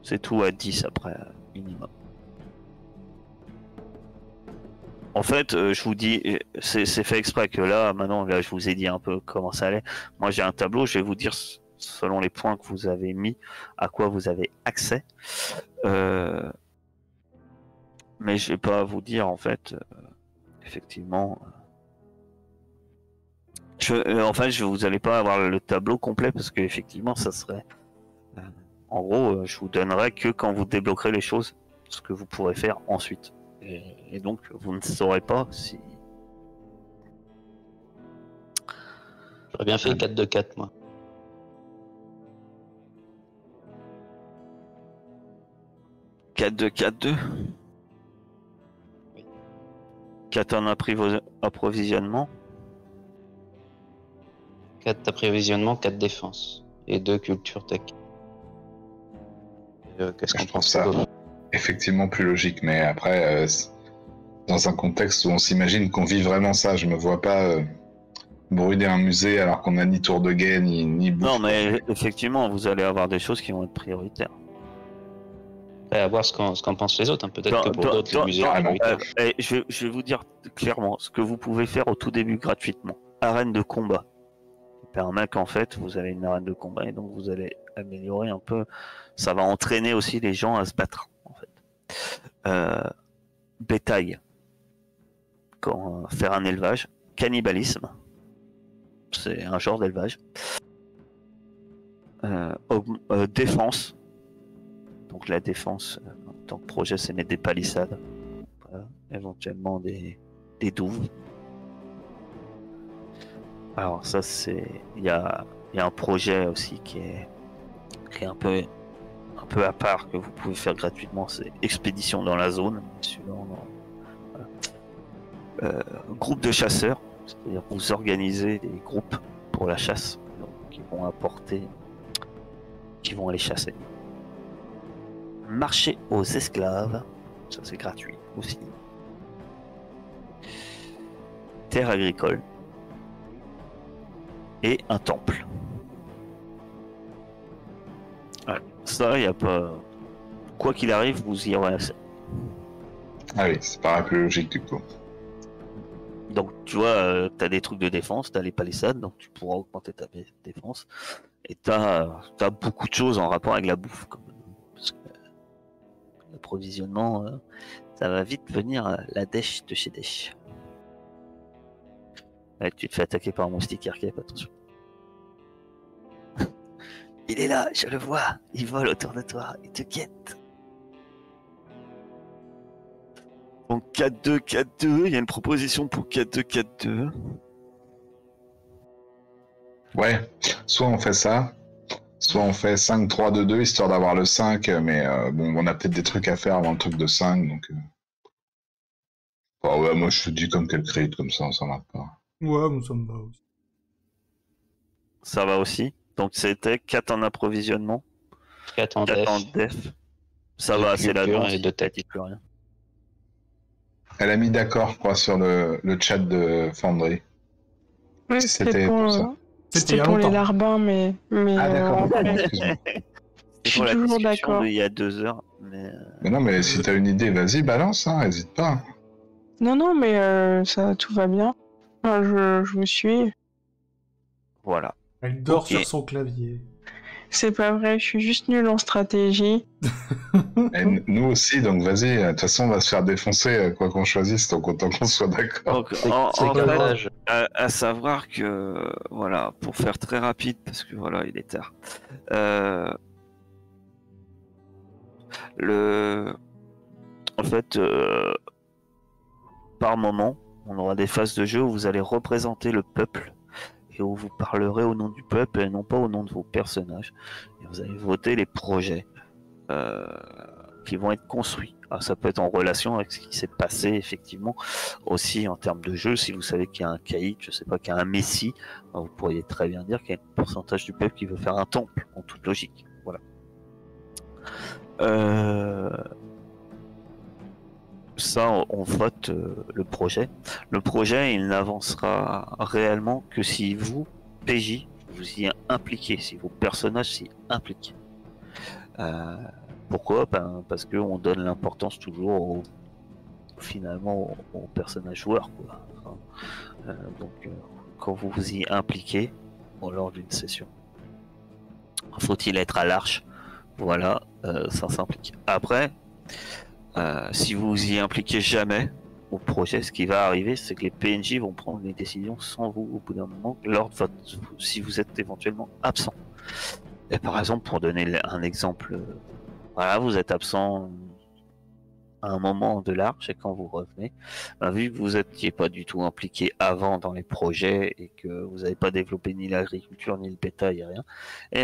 C'est tout à 10 après, minimum. En fait, je vous dis, c'est fait exprès que maintenant, je vous ai dit un peu comment ça allait. Moi, j'ai un tableau, je vais vous dire, selon les points que vous avez mis, à quoi vous avez accès. Mais je vais pas vous dire, en fait, effectivement... vous allez pas avoir le tableau complet, parce que effectivement, ça serait... En gros, je vous donnerai que quand vous débloquerez les choses, ce que vous pourrez faire ensuite. Et donc, vous ne saurez pas si... J'aurais bien fait 4 de 4, moi. « 4 de 4, 2 » Oui. 4 en approvisionnement. 4 approvisionnement, 4 défense. Et 2 culture tech. Qu'est-ce qu'on Je trouve pense ça effectivement plus logique, mais après, dans un contexte où on s'imagine qu'on vit vraiment ça, je me vois pas brûler un musée alors qu'on a ni tour de guet, ni bouffe. Non, mais effectivement, vous allez avoir des choses qui vont être prioritaires. Après, à voir ce qu'en pensent les autres. Hein. Peut-être que pour d'autres, le musée est prioritaire. Je vais vous dire clairement ce que vous pouvez faire au tout début gratuitement. Arène de combat. Ça permet qu'en fait, vous avez une arène de combat et donc vous allez améliorer un peu. Ça va entraîner aussi les gens à se battre, en fait. Bétail. Faire un élevage. Cannibalisme. C'est un genre d'élevage. Défense. Donc la défense, en tant que projet, c'est mettre des palissades. Voilà. Éventuellement des douves. Alors ça, c'est... Il y a Il y a un projet aussi qui est un peu à part que vous pouvez faire gratuitement, c'est Expédition dans la zone. Groupe de chasseurs, c'est-à-dire vous organisez des groupes pour la chasse, donc, qui vont aller chasser. Marché aux esclaves, ça c'est gratuit aussi. Terre agricole et un temple. Ouais, ça, y a pas. Quoi qu'il arrive, vous y aurez accès. Ah oui, ça paraît plus logique du coup. Donc, tu vois, t'as des trucs de défense, t'as les palissades, donc tu pourras augmenter ta défense. Et t'as beaucoup de choses en rapport avec la bouffe. Parce que l'approvisionnement, ça va vite venir la dèche de chez Dèche. Ouais, tu te fais attaquer par un moustique arcape, attention. Il est là, je le vois. Il vole autour de toi, il te guette. Donc 4-2, 4-2, il y a une proposition pour 4-2, 4-2. Ouais, soit on fait ça, soit on fait 5-3-2-2, histoire d'avoir le 5, mais bon, on a peut-être des trucs à faire avant le truc de 5, donc... Oh ouais, moi je te dis comme quel crit, comme ça, on s'en marre pas. Ouais, bon, ça me va aussi. Ça va aussi. Donc c'était 4 en approvisionnement, 4 en 4 en def. def. Ça De va, c'est la culture danse, et de tech. plus rien. Elle a mis d'accord, quoi, sur le chat de Fandry. Ouais, C'était pour ça. C'était il y a pour les longtemps. larbins, mais Ah d'accord, en fait, excuse-moi. je C'est suis pour la toujours discussion d'accord. d'il y a 2 heures, mais Mais non, mais si t'as une idée, vas-y, balance, hein, hésite pas. Non, mais ça, tout va bien. Enfin, je me suis. voilà. Elle dort Ok. sur son clavier. C'est pas vrai, je suis juste nulle en stratégie. Et nous aussi, donc vas-y, de toute façon, on va se faire défoncer, quoi qu'on choisisse, donc autant qu'on soit d'accord. Donc, en c'est fait, pas âge. à savoir que, voilà, pour faire très rapide, parce que voilà, il est tard. En fait, par moment, on aura des phases de jeu où vous allez représenter le peuple et où vous parlerez au nom du peuple et non pas au nom de vos personnages. Et vous allez voter les projets qui vont être construits. Alors, ça peut être en relation avec ce qui s'est passé effectivement, aussi en termes de jeu. Si vous savez qu'il y a un caïd, je sais pas, qu'il y a un messie, vous pourriez très bien dire qu'il y a un pourcentage du peuple qui veut faire un temple, en toute logique. Voilà. Ça, on vote le projet. Le projet, il n'avancera réellement que si vous, PJ, vous y impliquez, si vos personnages s'y impliquent. Pourquoi ? Parce qu'on donne l'importance toujours finalement aux personnages joueurs, quoi. Donc, quand vous vous y impliquez lors d'une session, faut-il être à l'arche ? Voilà, ça s'implique. Après, si vous vous y impliquez jamais au projet, ce qui va arriver, c'est que les PNJ vont prendre les décisions sans vous au bout d'un moment, si vous êtes éventuellement absent. Et par exemple, pour donner un exemple, voilà, vous êtes absent à un moment de l'arche et quand vous revenez, vu que vous n'étiez pas du tout impliqué avant dans les projets et que vous n'avez pas développé ni l'agriculture ni le bétail et rien, et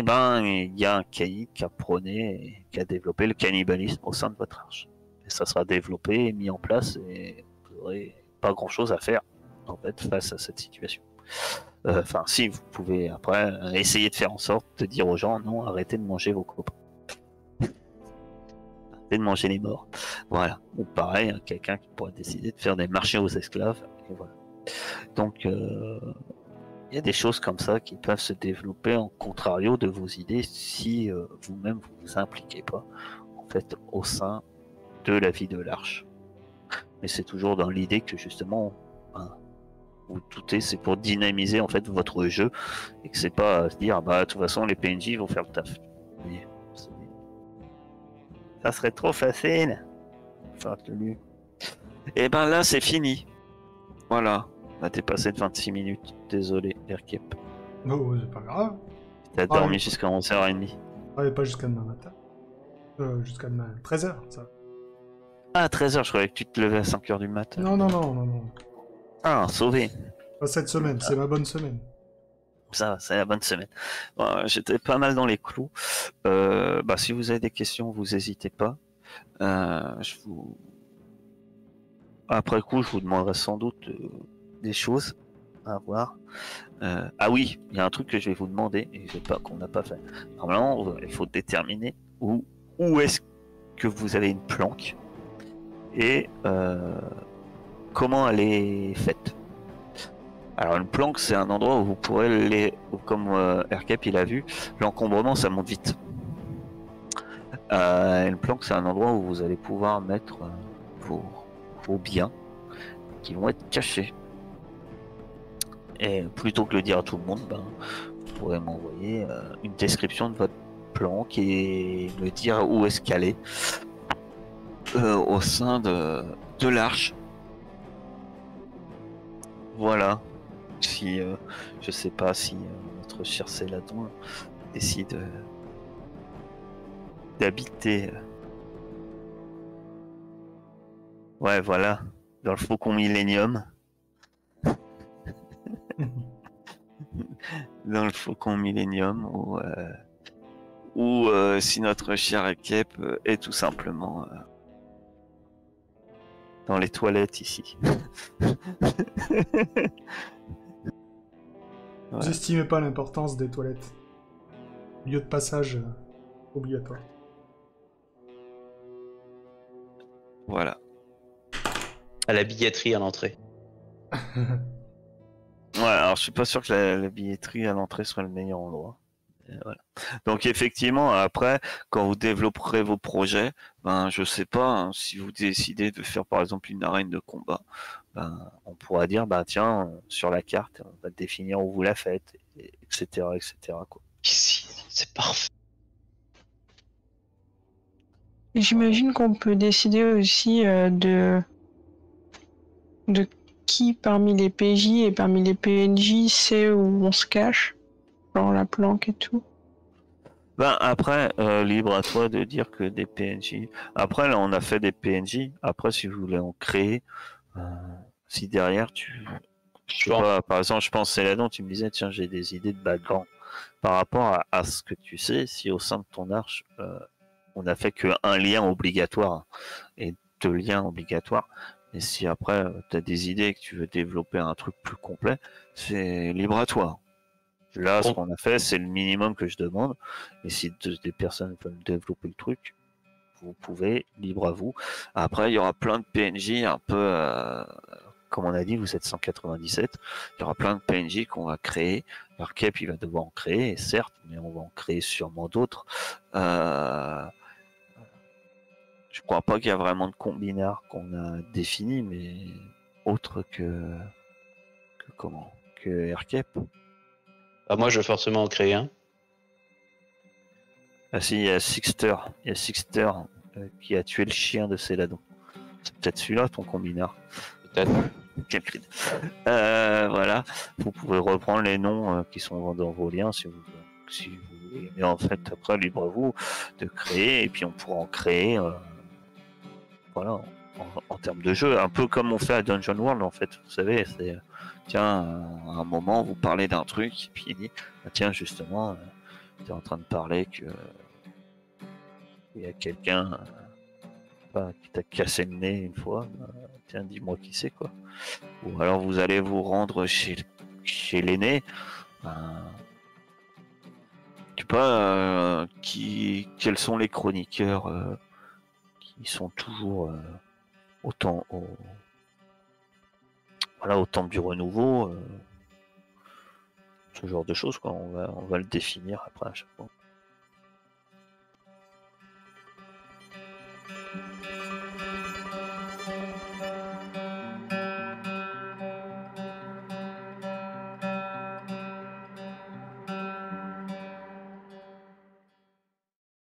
il y a un caïd qui a prôné et qui a développé le cannibalisme au sein de votre arche. Et ça sera développé et mis en place et vous n'aurez pas grand chose à faire en fait face à cette situation. Enfin, si vous pouvez après essayer de faire en sorte de dire aux gens non, arrêtez de manger vos copains. De manger les morts. Voilà. Ou pareil, quelqu'un qui pourrait décider de faire des marchés aux esclaves. Et voilà. Donc, il y a des choses comme ça qui peuvent se développer en contrario de vos idées si vous-même vous vous impliquez pas en fait au sein de la vie de l'arche. Mais c'est toujours dans l'idée que justement, vous doutez, c'est pour dynamiser en fait votre jeu et que c'est pas à se dire de toute façon les PNJ vont faire le taf. Mais, ça serait trop facile. Et là c'est fini. Voilà. On a dépassé de 26 minutes. Désolé, Aircap. Non, c'est pas grave. T'as dormi jusqu'à 11h30. Ouais, pas jusqu'à demain matin. Jusqu'à demain 13h, ça. Ah, 13h, je croyais que tu te levais à 5h du matin. Non. Ah, sauvé. Pas cette semaine, c'est ma bonne semaine. Ça, c'est la bonne semaine. J'étais pas mal dans les clous. Si vous avez des questions, vous n'hésitez pas. Après coup, je vous demanderai sans doute des choses à voir. Ah oui, il y a un truc que je vais vous demander et qu'on n'a pas fait. Normalement, il faut déterminer où est-ce que vous avez une planque et comment elle est faite. Alors une planque, c'est un endroit où vous pourrez comme Aircap il a vu, l'encombrement ça monte vite. Une planque, c'est un endroit où vous allez pouvoir mettre vos biens qui vont être cachés. Et plutôt que de le dire à tout le monde, vous pourrez m'envoyer une description de votre planque et me dire où est-ce qu'elle est au sein de l'arche. Voilà. Si je sais pas si notre cher Céladon décide d'habiter. Ouais, voilà, dans le Faucon Millenium. Dans le Faucon Millenium, ou si notre cher Kep est tout simplement dans les toilettes ici. Vous estimez pas l'importance des toilettes. Lieu de passage obligatoire. Voilà. À la billetterie à l'entrée. Ouais, alors je suis pas sûr que la billetterie à l'entrée soit le meilleur endroit. Et voilà. Donc effectivement, après, quand vous développerez vos projets, je sais pas, si vous décidez de faire par exemple une arène de combat, on pourra dire, tiens, sur la carte, on va définir où vous la faites, etc., quoi. Ici, c'est parfait. Et j'imagine qu'on peut décider aussi de qui parmi les PJ et parmi les PNJ sait où on se cache, genre la planque et tout. Après, libre à toi de dire que des PNJ. Après, là, on a fait des PNJ. Après, si vous voulez en créer, si derrière je sais pas, par exemple, je pense Céladon, tu me disais, tiens, j'ai des idées de background. Par rapport à ce que tu sais, si au sein de ton arche, on n'a fait qu'un lien obligatoire et 2 liens obligatoires, et si après, tu as des idées et que tu veux développer un truc plus complet, c'est libre à toi. Là, ce qu'on a fait, c'est le minimum que je demande. Et si des personnes veulent développer le truc, vous pouvez, libre à vous. Après, il y aura plein de PNJ un peu, comme on a dit, vous êtes 197. Il y aura plein de PNJ qu'on va créer. Alors Kep, il va devoir en créer, certes, mais on va en créer sûrement d'autres. Je crois pas qu'il y a vraiment de combinard qu'on a défini, mais autre que Aircap. Moi, je vais forcément en créer un. Ah si, il y a Sixter. Il y a Sixter qui a tué le chien de Céladon. C'est peut-être celui-là, ton combinard. Peut-être. Voilà. Vous pouvez reprendre les noms qui sont dans vos liens si vous voulez. Mais en fait, après, libre à vous de créer. Et puis, on pourra en créer voilà, en termes de jeu. Un peu comme on fait à Dungeon World, en fait. Vous savez, c'est... Tiens, à un moment, vous parlez d'un truc. Et puis, il dit, tiens, justement... tu es en train de parler que il y a quelqu'un qui t'a cassé le nez une fois, tiens, dis-moi qui c'est, quoi. Ou alors vous allez vous rendre chez l'aîné, je sais pas quels sont les chroniqueurs qui sont toujours au temple du renouveau, ce genre de choses, quoi. On va le définir après à chaque fois.